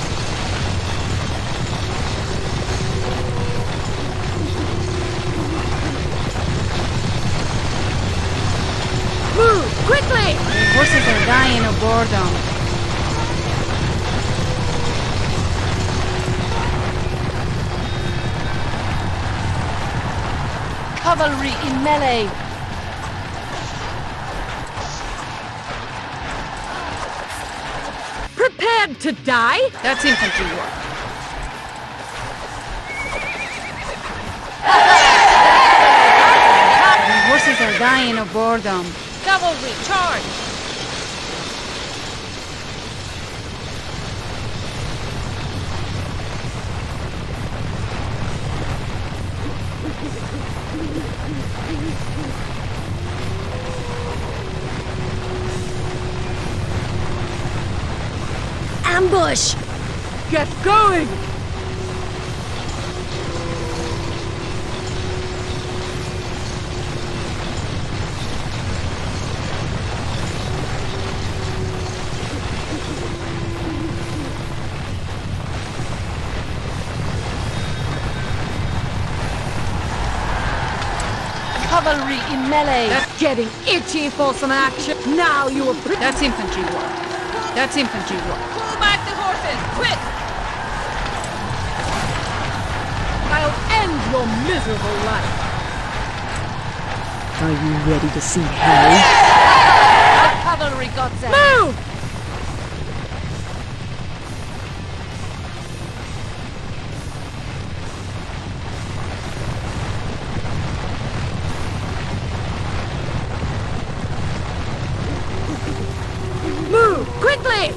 Move! Quickly! The horses are dying of boredom. Cavalry in melee! Prepared to die? That's infantry work. The horses are dying of boredom. Cavalry, charge! Ambush! Get going! Cavalry in melee! That's getting itchy for some action. Now you are That's infantry work. That's infantry work. Pull back the horses! Quick! I'll end your miserable life. Are you ready to see hell? The cavalry got them! Move! Move! Quickly!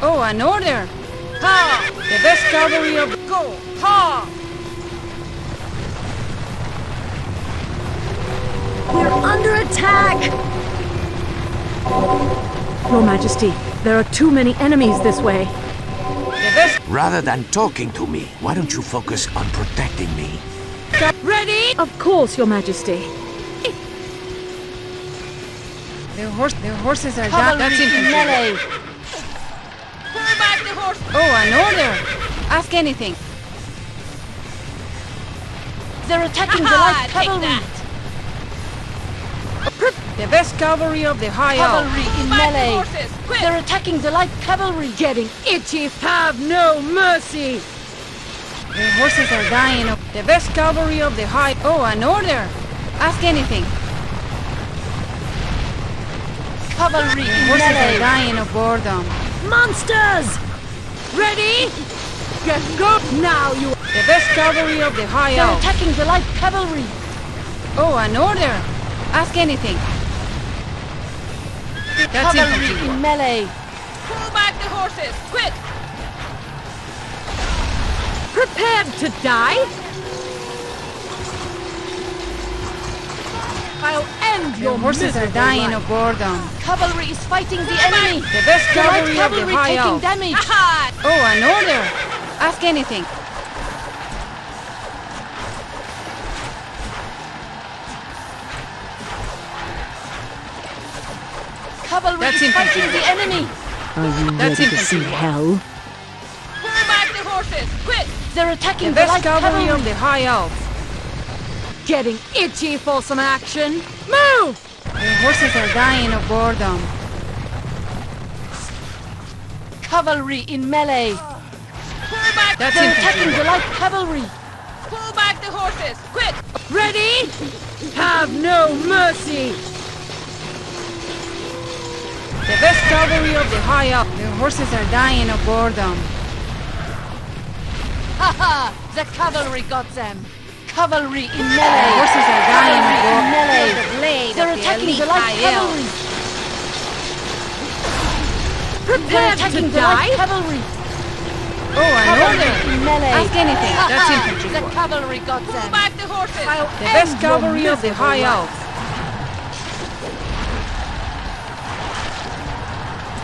Oh, an order! Ha! The best cavalry of go! Ha! We're under attack! Your Majesty, there are too many enemies this way. The best Rather than talking to me, why don't you focus on protecting me? Ready? Of course, Your Majesty. the horses are dying. Cavalry That's in infantry. melee! Pull back the horses! Oh, an order! Ask anything. They're attacking the Ha-ha! light Take cavalry! that! The best cavalry of the high elf. Cavalry in Back the melee! horses! Quick! They're attacking the light cavalry! Getting itchy. Have no mercy. The horses are dying. The best cavalry of the high. Oh, an order! Ask anything. Cavalry The in horses are melee! dying of boredom. Monsters! Ready? Get go. Now you. The best cavalry of the high They're elf. attacking the light cavalry! Oh, an order! Ask anything. That's Cavalry infantry in work. melee! Pull back the horses! Quick! Prepared to die? I'll end The your horses are miserable dying life. of boredom. Cavalry is fighting the enemy! The best The light cavalry of the cavalry high taking elf. damage! Ha! Oh, an order! Ask anything. Cavalry That's is infantry. fighting the enemy! Are you That's ready to see infantry. hell? Pull back the horses! Quick! They're attacking The the best light cavalry cavalry! of the high elf. Getting itchy for some action. Move! The horses are dying of boredom. Cavalry in melee! Pull back! That's They're infantry. attacking the light cavalry! Pull back the horses! Quick! Ready? Have no mercy. The best cavalry of the high elf. The horses are dying of boredom. Ha ha! The cavalry got them! Cavalry in melee. Horses are dying Cavalry in aboard. melee. Feel the blade They're of the attacking elite the light IL. cavalry. They're Prepare attacking to the light die? cavalry. Oh, an Cavalry order. in melee. Ask anything. That's infantry The work. cavalry got Pull them. back the horses. The best cavalry of the High Elves.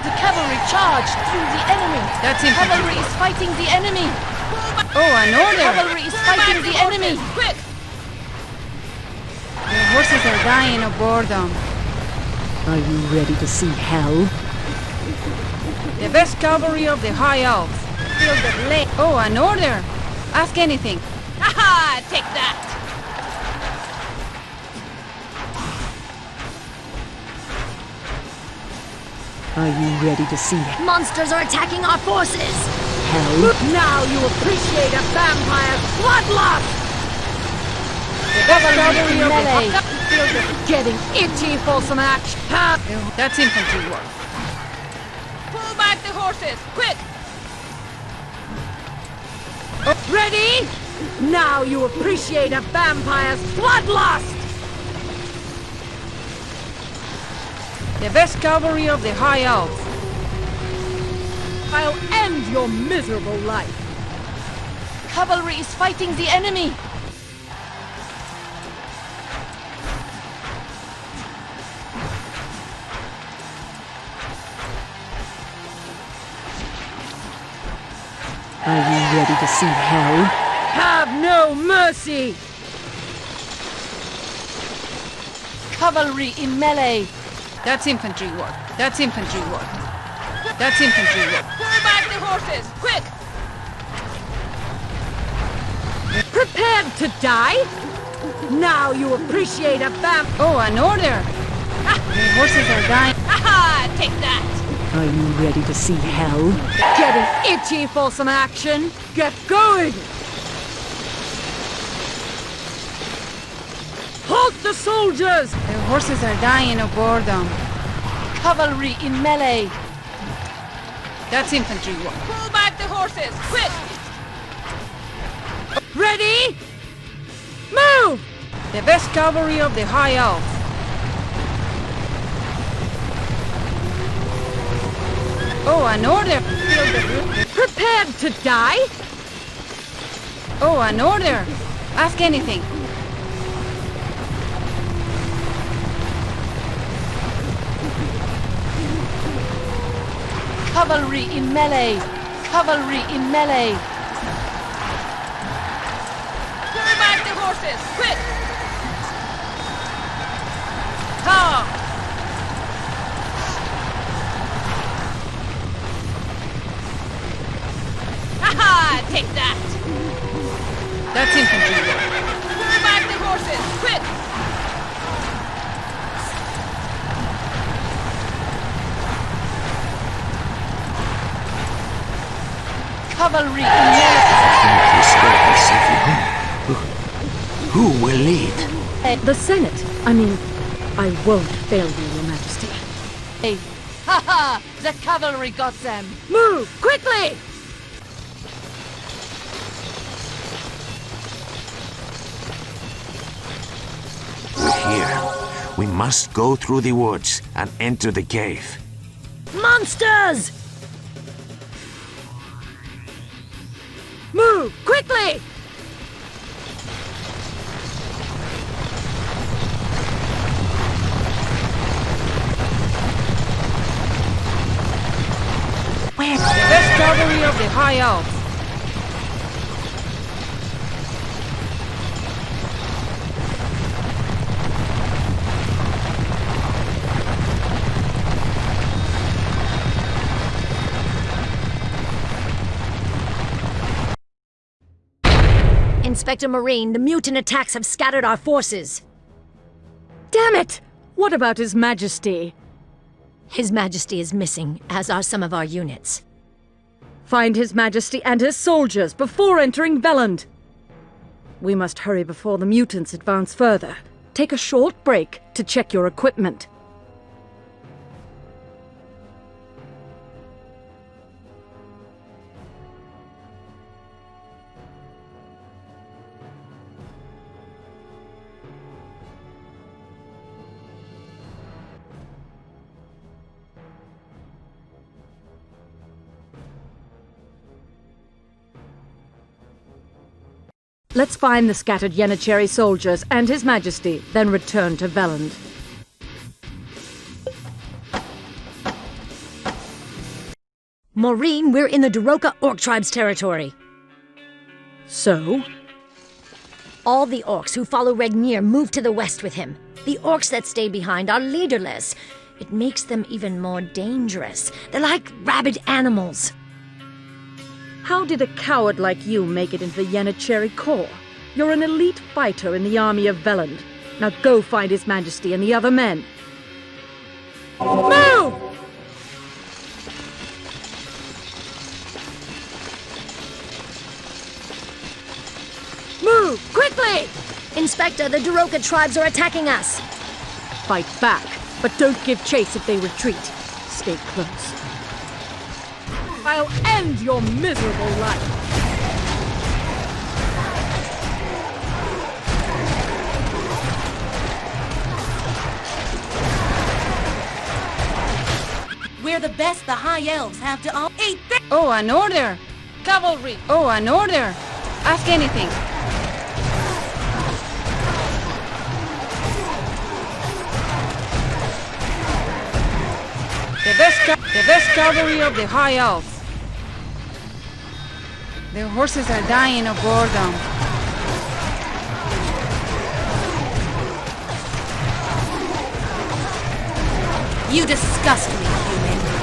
The cavalry charged through the enemy. That's infantry Cavalry work. is fighting the enemy. Oh, an order. Cavalry is fighting the enemy. Quick! The horses are dying aboard them. Are you ready to see hell? The best cavalry of the High Elves. Feel the blade. Oh, an order. Ask anything. Haha! Take that! Are you ready to see Monsters are attacking our forces! hell? Now you appreciate a vampire's bloodlust! The best cavalry of Melee. the Getting itchy for some action. That's infantry work. Pull back the horses! Quick! Ready? Now you appreciate a vampire's bloodlust! The best cavalry of the High Elves. I'll end your miserable life. Cavalry is fighting the enemy. Are you ready to see hell? Have no mercy! Cavalry in melee. That's infantry work. That's infantry work. That's infantry work. Pull back the horses! Quick! Prepared to die? Now you appreciate a Oh, an order. The horses are dying. Haha! Take that! Are you ready to see hell? Getting itchy for some action? Get going! Halt the soldiers! The horses are dying aboard them. Cavalry in melee. That's infantry work. Pull back the horses! Quick! Ready? Move! The best cavalry of the High Elves. Oh, an order. Prepared to die? Oh, an order. Ask anything. Cavalry in melee. Cavalry in melee. Pull back the horses! Quick! Ha! Haha! Take that! That's infantry work. Pull back the horses! Quick! Cavalry in melee. Who will lead? The Senate. I mean, I won't fail you, Your Majesty. Haha! The cavalry got them. Move, quickly! We're here. We must go through the woods and enter the cave. Monsters! Move, quickly! The best cavalry of the High Elves. Inspector Morene, the mutant attacks have scattered our forces. Damn it! What about His Majesty? His Majesty is missing, as are some of our units. Find His Majesty and his soldiers before entering Veland. We must hurry before the mutants advance further. Take a short break to check your equipment. Let's find the scattered Yennecherry soldiers and His Majesty, then return to Veland. Morene, we're in the Daroka Orc tribe's territory. So? All the orcs who follow Regnir moved to the west with him. The orcs that stay behind are leaderless. It makes them even more dangerous. They're like rabid animals. How did a coward like you make it into the Yennecherry Corps? You're an elite fighter in the army of Veland. Now go find His Majesty and the other men. Move! Move! Quickly! Inspector, the Daroka tribes are attacking us. Fight back, but don't give chase if they retreat. Stay close. I'll end your miserable life. We're the best the High Elves have to all. Oh, an order! Cavalry! Oh, an order! Ask anything. The best cavalry of the High Elves. The horses are dying of boredom. You disgust me, human.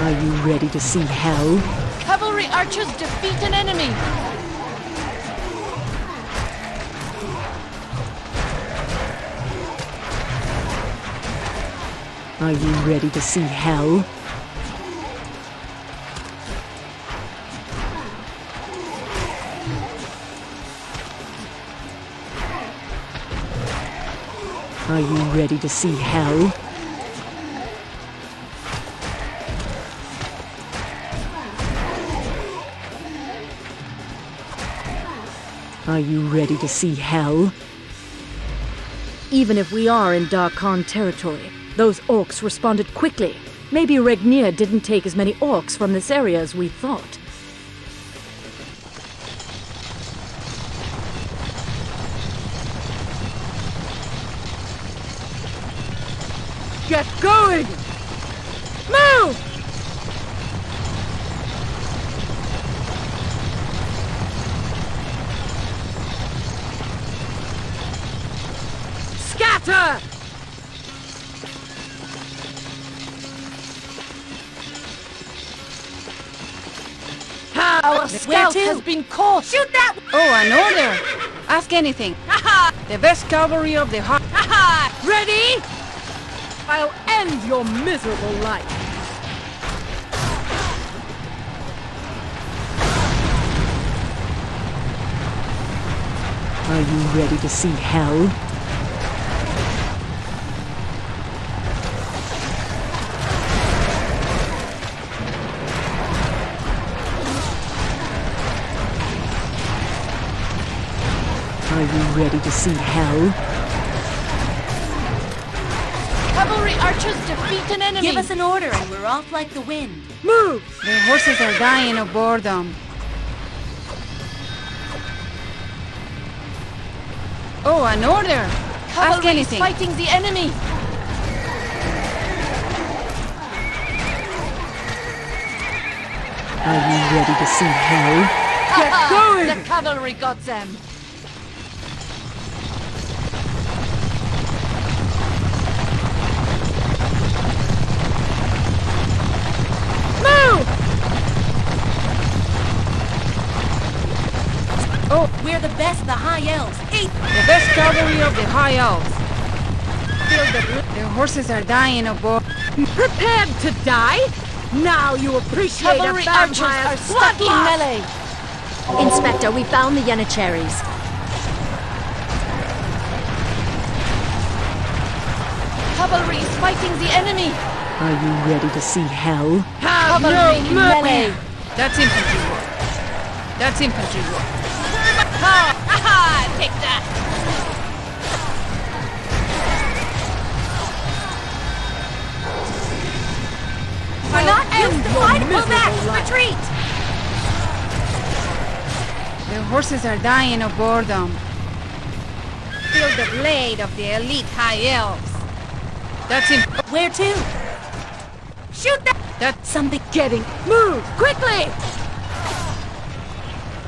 Are you ready to see hell? Cavalry archers defeat an enemy! Are you ready to see hell? Are you ready to see hell? Are you ready to see hell? Even if we are in Darkon territory, those orcs responded quickly. Maybe Regnir didn't take as many orcs from this area as we thought. Get going! Move! Scatter! Our scout has been caught! Shoot that! Oh, an order! Ask anything. The best cavalry of the High... Ready? I'll end your miserable life. Are you ready to see hell? Are you ready to see hell? Cavalry archers defeat an enemy! Give us an order and we're off like the wind. Move! The horses are dying of boredom. Oh, an order! Ask Cavalry is anything. fighting the enemy! Are you ready to see hell? Get going! The cavalry got them! Oh, we're the best the High Elves. The best cavalry of the High Elves. The horses are dying of boredom. Prepared to die? Now you appreciate Cavalry a archers vampire's are stuck in bloodlust. melee! Inspector, we found the Yennecherries. Cavalry is fighting the enemy! Are you ready to see hell? Cavalry in melee! That's infantry work. That's infantry work. Take that! We're not used to fight! Pull back! Retreat! The horses are dying of boredom. Feel the blade of the elite high elves. That's him. Where to? Shoot that! That's Something getting. Move! Quickly!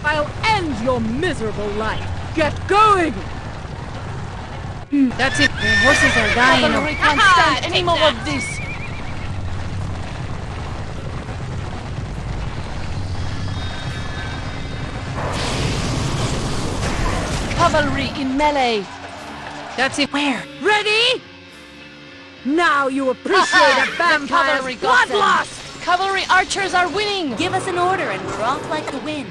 I'll end your miserable life. Get going! That's it. The horses are dying of... Cavalry can't stand any more of this! Cavalry in melee! That's it. Where? Ready? Now you appreciate a The vampire's cavalry got them. bloodlust! Cavalry archers are winning! Give us an order and we're off like the wind.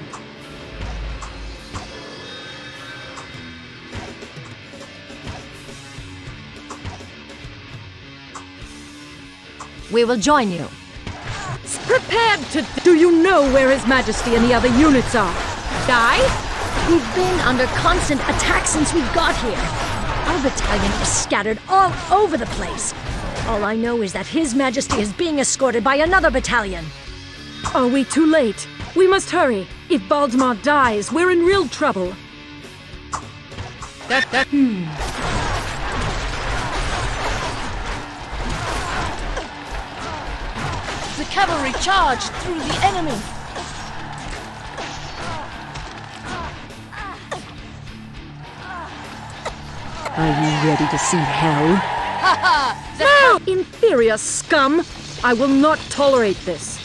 We will join you. Prepared to... Do you know where His Majesty and the other units are? Die? We've been under constant attack since we got here. Our battalion is scattered all over the place. All I know is that His Majesty is being escorted by another battalion. Are we too late? We must hurry. If Baltimore dies, we're in real trouble. The cavalry charged through the enemy! Are you ready to see hell? The Inferior scum! I will not tolerate this.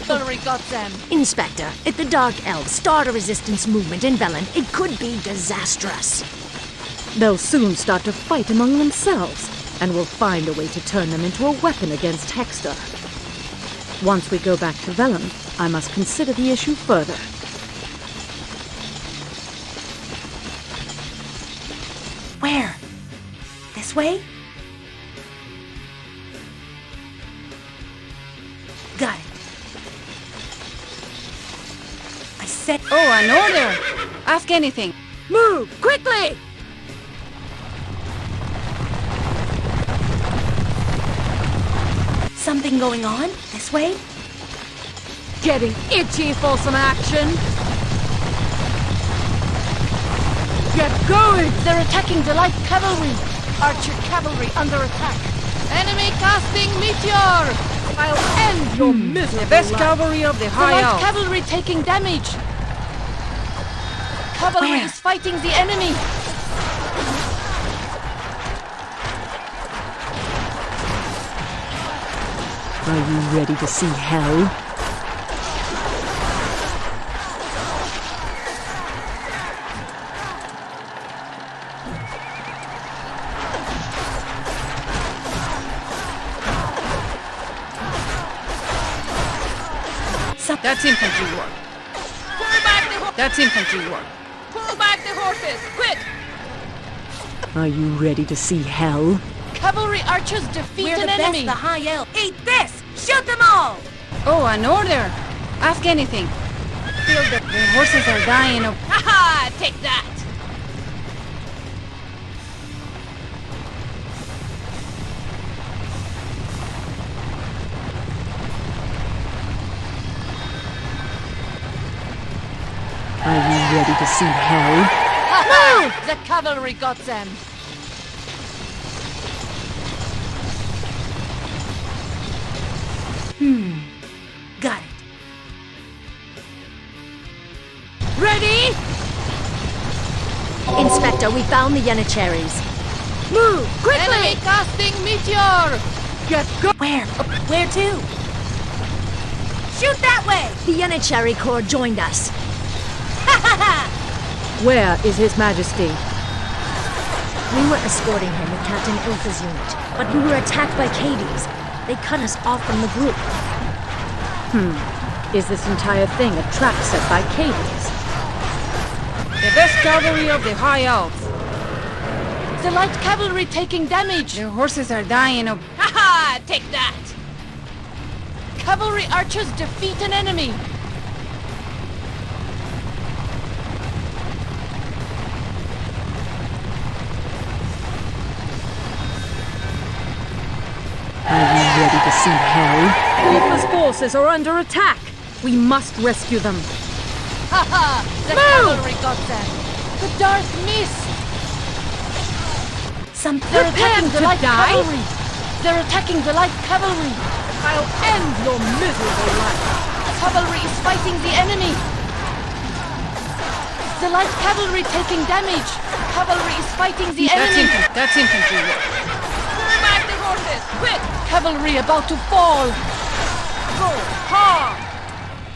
cavalry got them! Inspector, if the Dark Elves start a resistance movement in Velen, it could be disastrous. They'll soon start to fight among themselves, and we'll find a way to turn them into a weapon against Hexter. Once we go back to Velen, I must consider the issue further. Where? This way? Got it. I said... Oh, an order! Ask anything. Move! Quickly! Something going on? This way? Getting itchy for some action! Get going! They're attacking the light cavalry! Archer cavalry under attack! Enemy casting meteor! I'll end your miserable The best life. cavalry of the The high light elves. cavalry taking damage! Cavalry Where? is fighting the enemy! Are you ready to see hell? That's infantry work. Pull back the That's infantry work. Pull back the horses! Quick! Are you ready to see hell? Cavalry archers defeat We're the an best enemy! the high elf. Eat this! Shoot them all! Oh, an order! Ask anything. Feel the horses are dying of... Haha! Take that! Are you ready to see hell? No! The cavalry got them! Got it. Ready? Inspector, we found the Yenicheris. Move! Quickly! Enemy casting meteor! Get go! Where? Where to? Shoot that way! The Yenicheri Corps joined us. Where is His Majesty? We were escorting him with Captain Ilfa's unit, but we were attacked by Cades. They cut us off from the group. Is this entire thing a trap set by Cades? The best cavalry of the high elves. The light cavalry taking damage! The horses are dying of... Haha! Take that! Cavalry archers defeat an enemy! Are you ready to see hell? Ilfa's forces are under attack. We must rescue them. Haha! The cavalry got them! The dark mist! They're attacking the light cavalry! They're attacking the light cavalry! I'll end your miserable life. Cavalry is fighting the enemy! The light cavalry taking damage! Cavalry is fighting the enemy! That's infantry work. Pull back the horses! Quick! Cavalry about to fall! Go hard!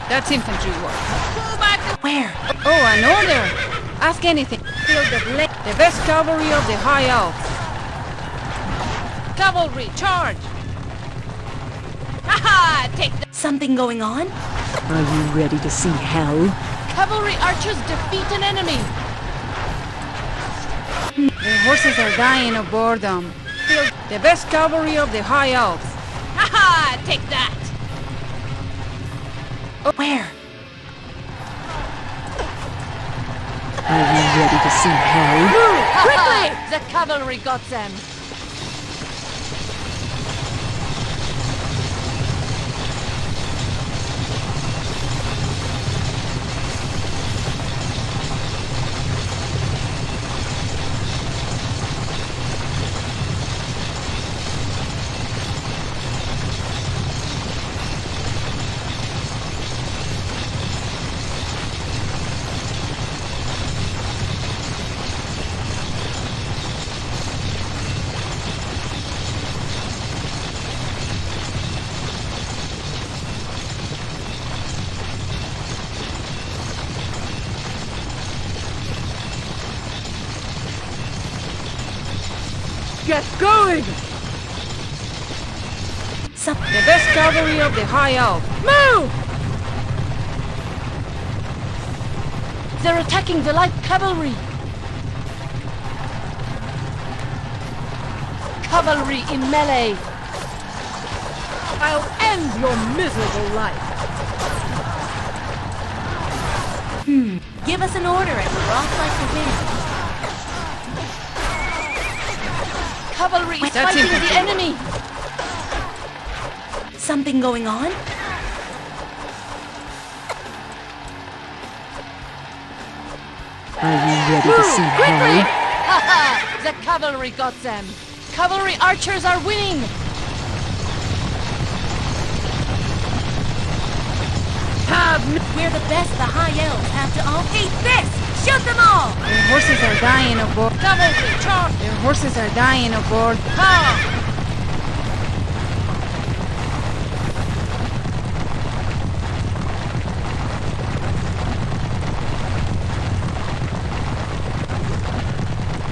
That's infantry work. Pull back the... Where? Oh, an order! Ask anything. Feel the best cavalry of the High Alps. Cavalry, charge! Haha! Take the... Something going on? Are you ready to see hell? Cavalry archers defeat an enemy! The horses are dying of boredom. Feel the best cavalry of the High Alps. Haha! Take that! Where? Are you ready to see hell? Quickly! The cavalry got them! Get going! The best cavalry of the High Alps. Move! They're attacking the light cavalry! Cavalry in melee! I'll end your miserable life. Give us an order and we're off like the wind. Cavalry is That's fighting infantry. the enemy! Something going on? Are you ready to see hell? Haha! The cavalry got them! Cavalry archers are winning! We're the best the High Elves have to offer. Eat this! Shoot them all! Their horses are dying of boredom. Cavalry, charge! Their horses are dying of boredom. Ha!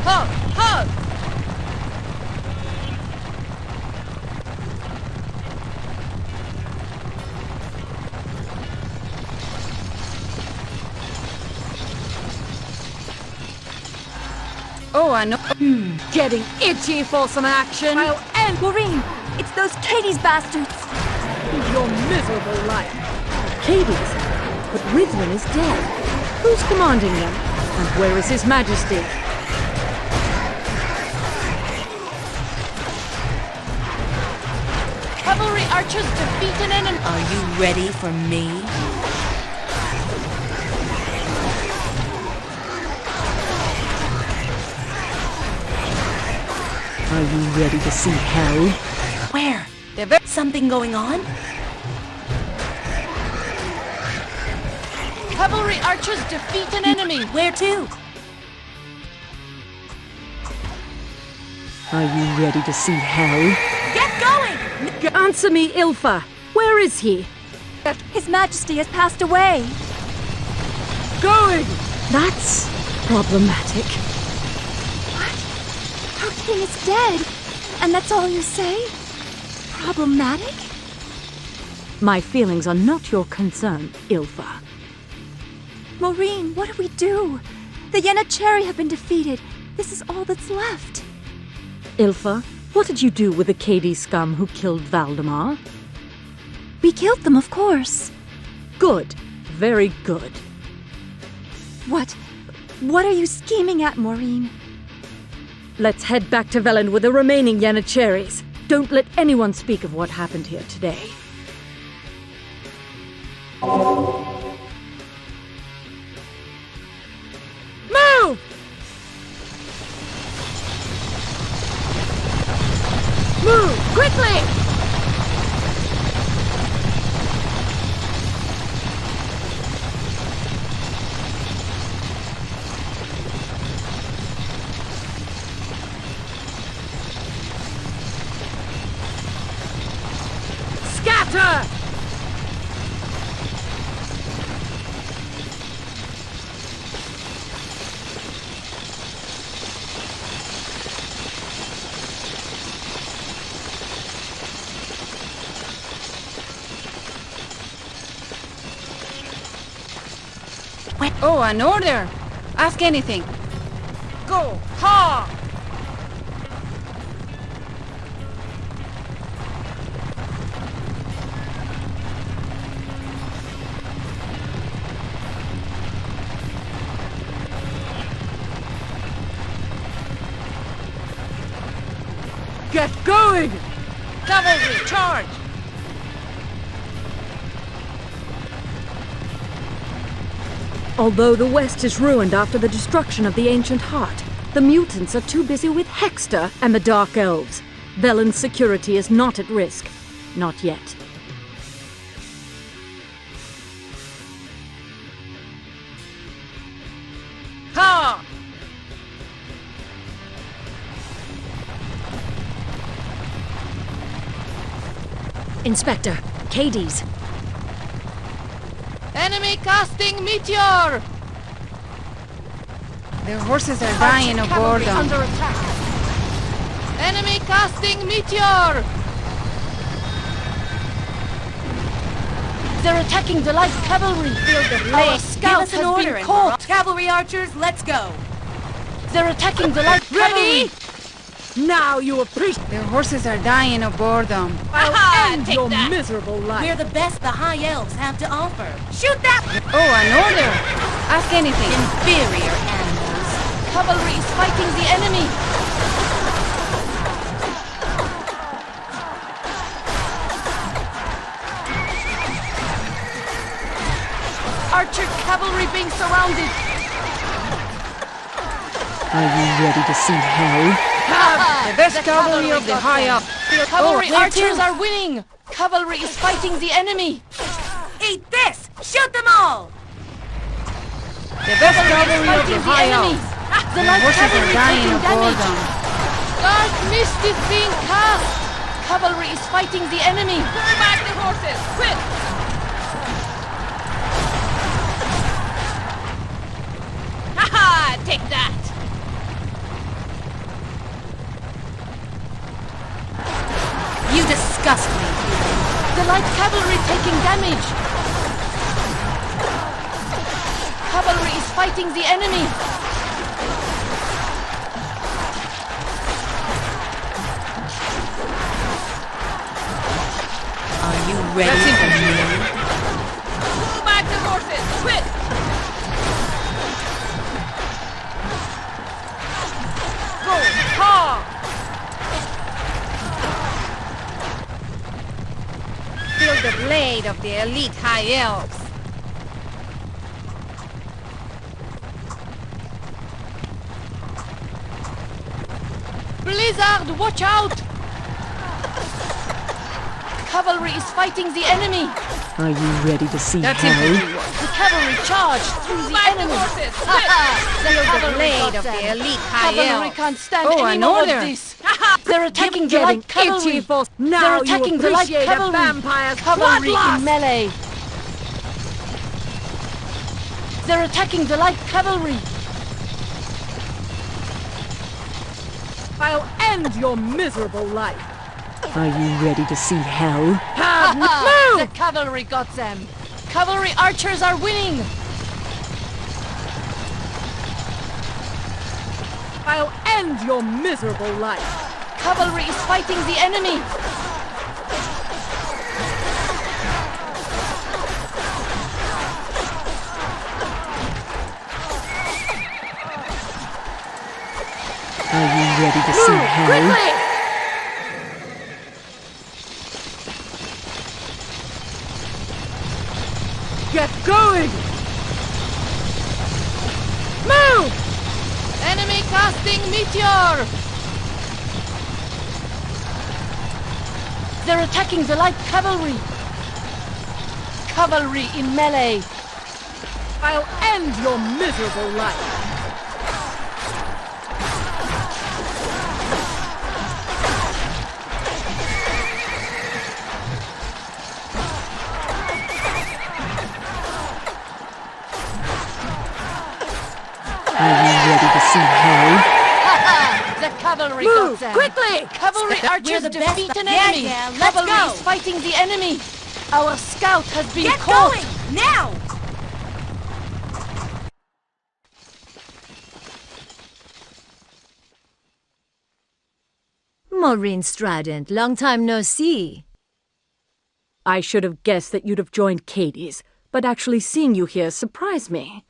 Hug! Hug! Oh, I know. Getting itchy for some action. I'll end. Morene, it's those Katie's bastards. Your miserable life. Katie's? But Rithlin is dead. Who's commanding them? And where is His Majesty? Cavalry archers defeat an enemy! Are you ready for me? Are you ready to see hell? Where? Something going on? Cavalry archers defeat an enemy! Where to? Are you ready to see hell? Get going! Answer me, Ilfa. Where is he? His Majesty has passed away. Going! That's problematic. Our king is dead. And that's all you say? Problematic? My feelings are not your concern, Ilfa. Morene, what do we do? The Yenacheri have been defeated. This is all that's left. Ilfa, what did you do with the Cady scum who killed Valdemar? We killed them, of course. Good. Very good. What are you scheming at, Morene? Let's head back to Velen with the remaining Yenacheris. Don't let anyone speak of what happened here today. Move! Move, quickly! Scatter! Oh, an order! Ask anything. Go! Ha! Get going! Cavalry, charge! Although the West is ruined after the destruction of the Ancient Heart, the mutants are too busy with Hexter and the Dark Elves. Velen's security is not at risk. Not yet. Ha! Inspector, Cades. Enemy casting meteor! Their horses are dying of boredom. Under attack. Enemy casting meteor! They're attacking the light cavalry. Our scout has been caught. Cavalry archers, let's go! They're attacking the light cavalry. Ready? Now you appreciate. Their horses are dying of boredom. I'll end your miserable life. We're the best the High Elves have to offer. Shoot that! Oh, an order! Ask anything. Inferior animals. Cavalry is fighting the enemy. Archer cavalry being surrounded. Are you ready to see hell? The best cavalry of the High Elves. Cavalry there archers too. are winning. Cavalry is fighting the enemy. Eat this! Shoot them all! The best cavalry of the Fighting the High enemy. Elves. The Their light horses are cavalry dying taking of damage. boredom. Dark mist is being cast. Cavalry is fighting the enemy. Pull back the horses! Quick! Haha! Take that! You disgust me. The light cavalry taking damage. Cavalry is fighting the enemy. Are you ready for me? Pull back the horses! Quick! Go! Ha! Feel the blade of the elite High Elves. Blizzard, watch out! Cavalry is fighting the enemy. Are you ready to see That's hell? infantry work. The cavalry charged through the Back the enemy. horses! Ha ha! Feel the cavalry blade got of them. the elite High Cavalry Elves. can't stand Oh, any an more order. of this. They're attacking the light cavalry. Now They're you attacking the light appreciate a cavalry. vampire's Cavalry bloodlust. in melee. They're attacking the light cavalry. I'll end your miserable life. Are you ready to see hell? Ha Have ha! move! The cavalry got them. Cavalry archers are winning. I'll end your miserable life. Cavalry is fighting the enemy. Are you ready to see hell? Incoming meteor! They're attacking the light cavalry! Cavalry in melee! I'll end your miserable life! Are you ready to see hell? The cavalry Move, got them! quickly! Cavalry archers the defeat best. an Yeah, enemy! yeah, let's Cavalry go. is fighting the enemy! Our scout has been Get caught! going! Now! Morene Strident, long time no see. I should have guessed that you'd have joined Katie's, but actually seeing you here surprised me.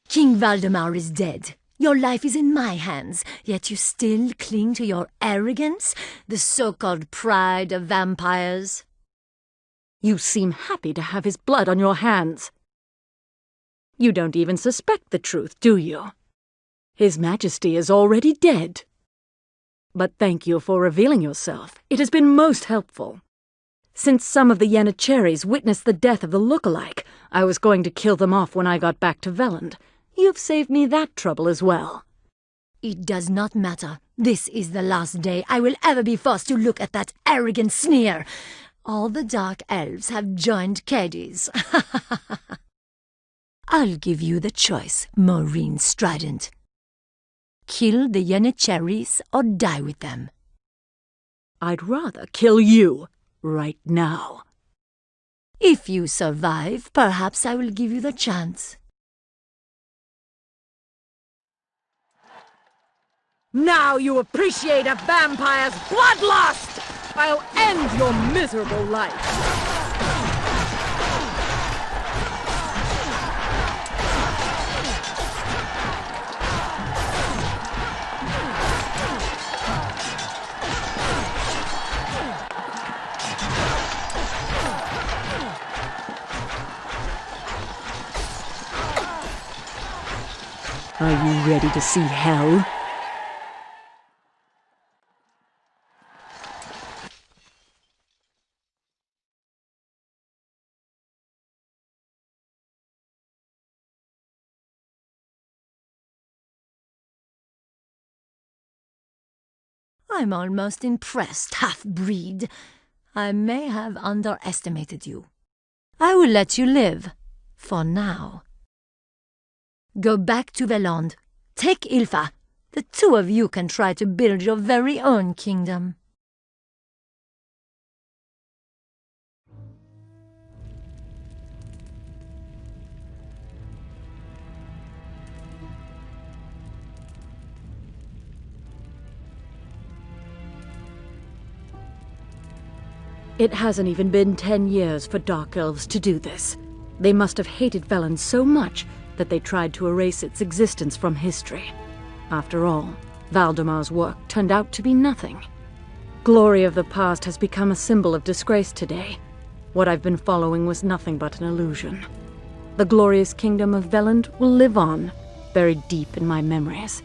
King Valdemar is dead. Your life is in my hands, yet you still cling to your arrogance, the so-called pride of vampires. You seem happy to have his blood on your hands. You don't even suspect the truth, do you? His Majesty is already dead. But thank you for revealing yourself. It has been most helpful. Since some of the Yenicheris witnessed the death of the look-alike, I was going to kill them off when I got back to Veland. You've saved me that trouble as well. It does not matter. This is the last day I will ever be forced to look at that arrogant sneer. All the Dark Elves have joined Cadiz. I'll give you the choice, Morene Strident. Kill the Yenicheris or die with them. I'd rather kill you right now. If you survive, perhaps I will give you the chance. Now you appreciate a vampire's bloodlust! I'll end your miserable life. Are you ready to see hell? I'm almost impressed, half-breed. I may have underestimated you. I will let you live, for now. Go back to Veland. Take Ilfa. The two of you can try to build your very own kingdom. It hasn't even been 10 years for Dark Elves to do this. They must have hated Veland so much that they tried to erase its existence from history. After all, Valdemar's work turned out to be nothing. Glory of the past has become a symbol of disgrace today. What I've been following was nothing but an illusion. The glorious kingdom of Veland will live on, buried deep in my memories.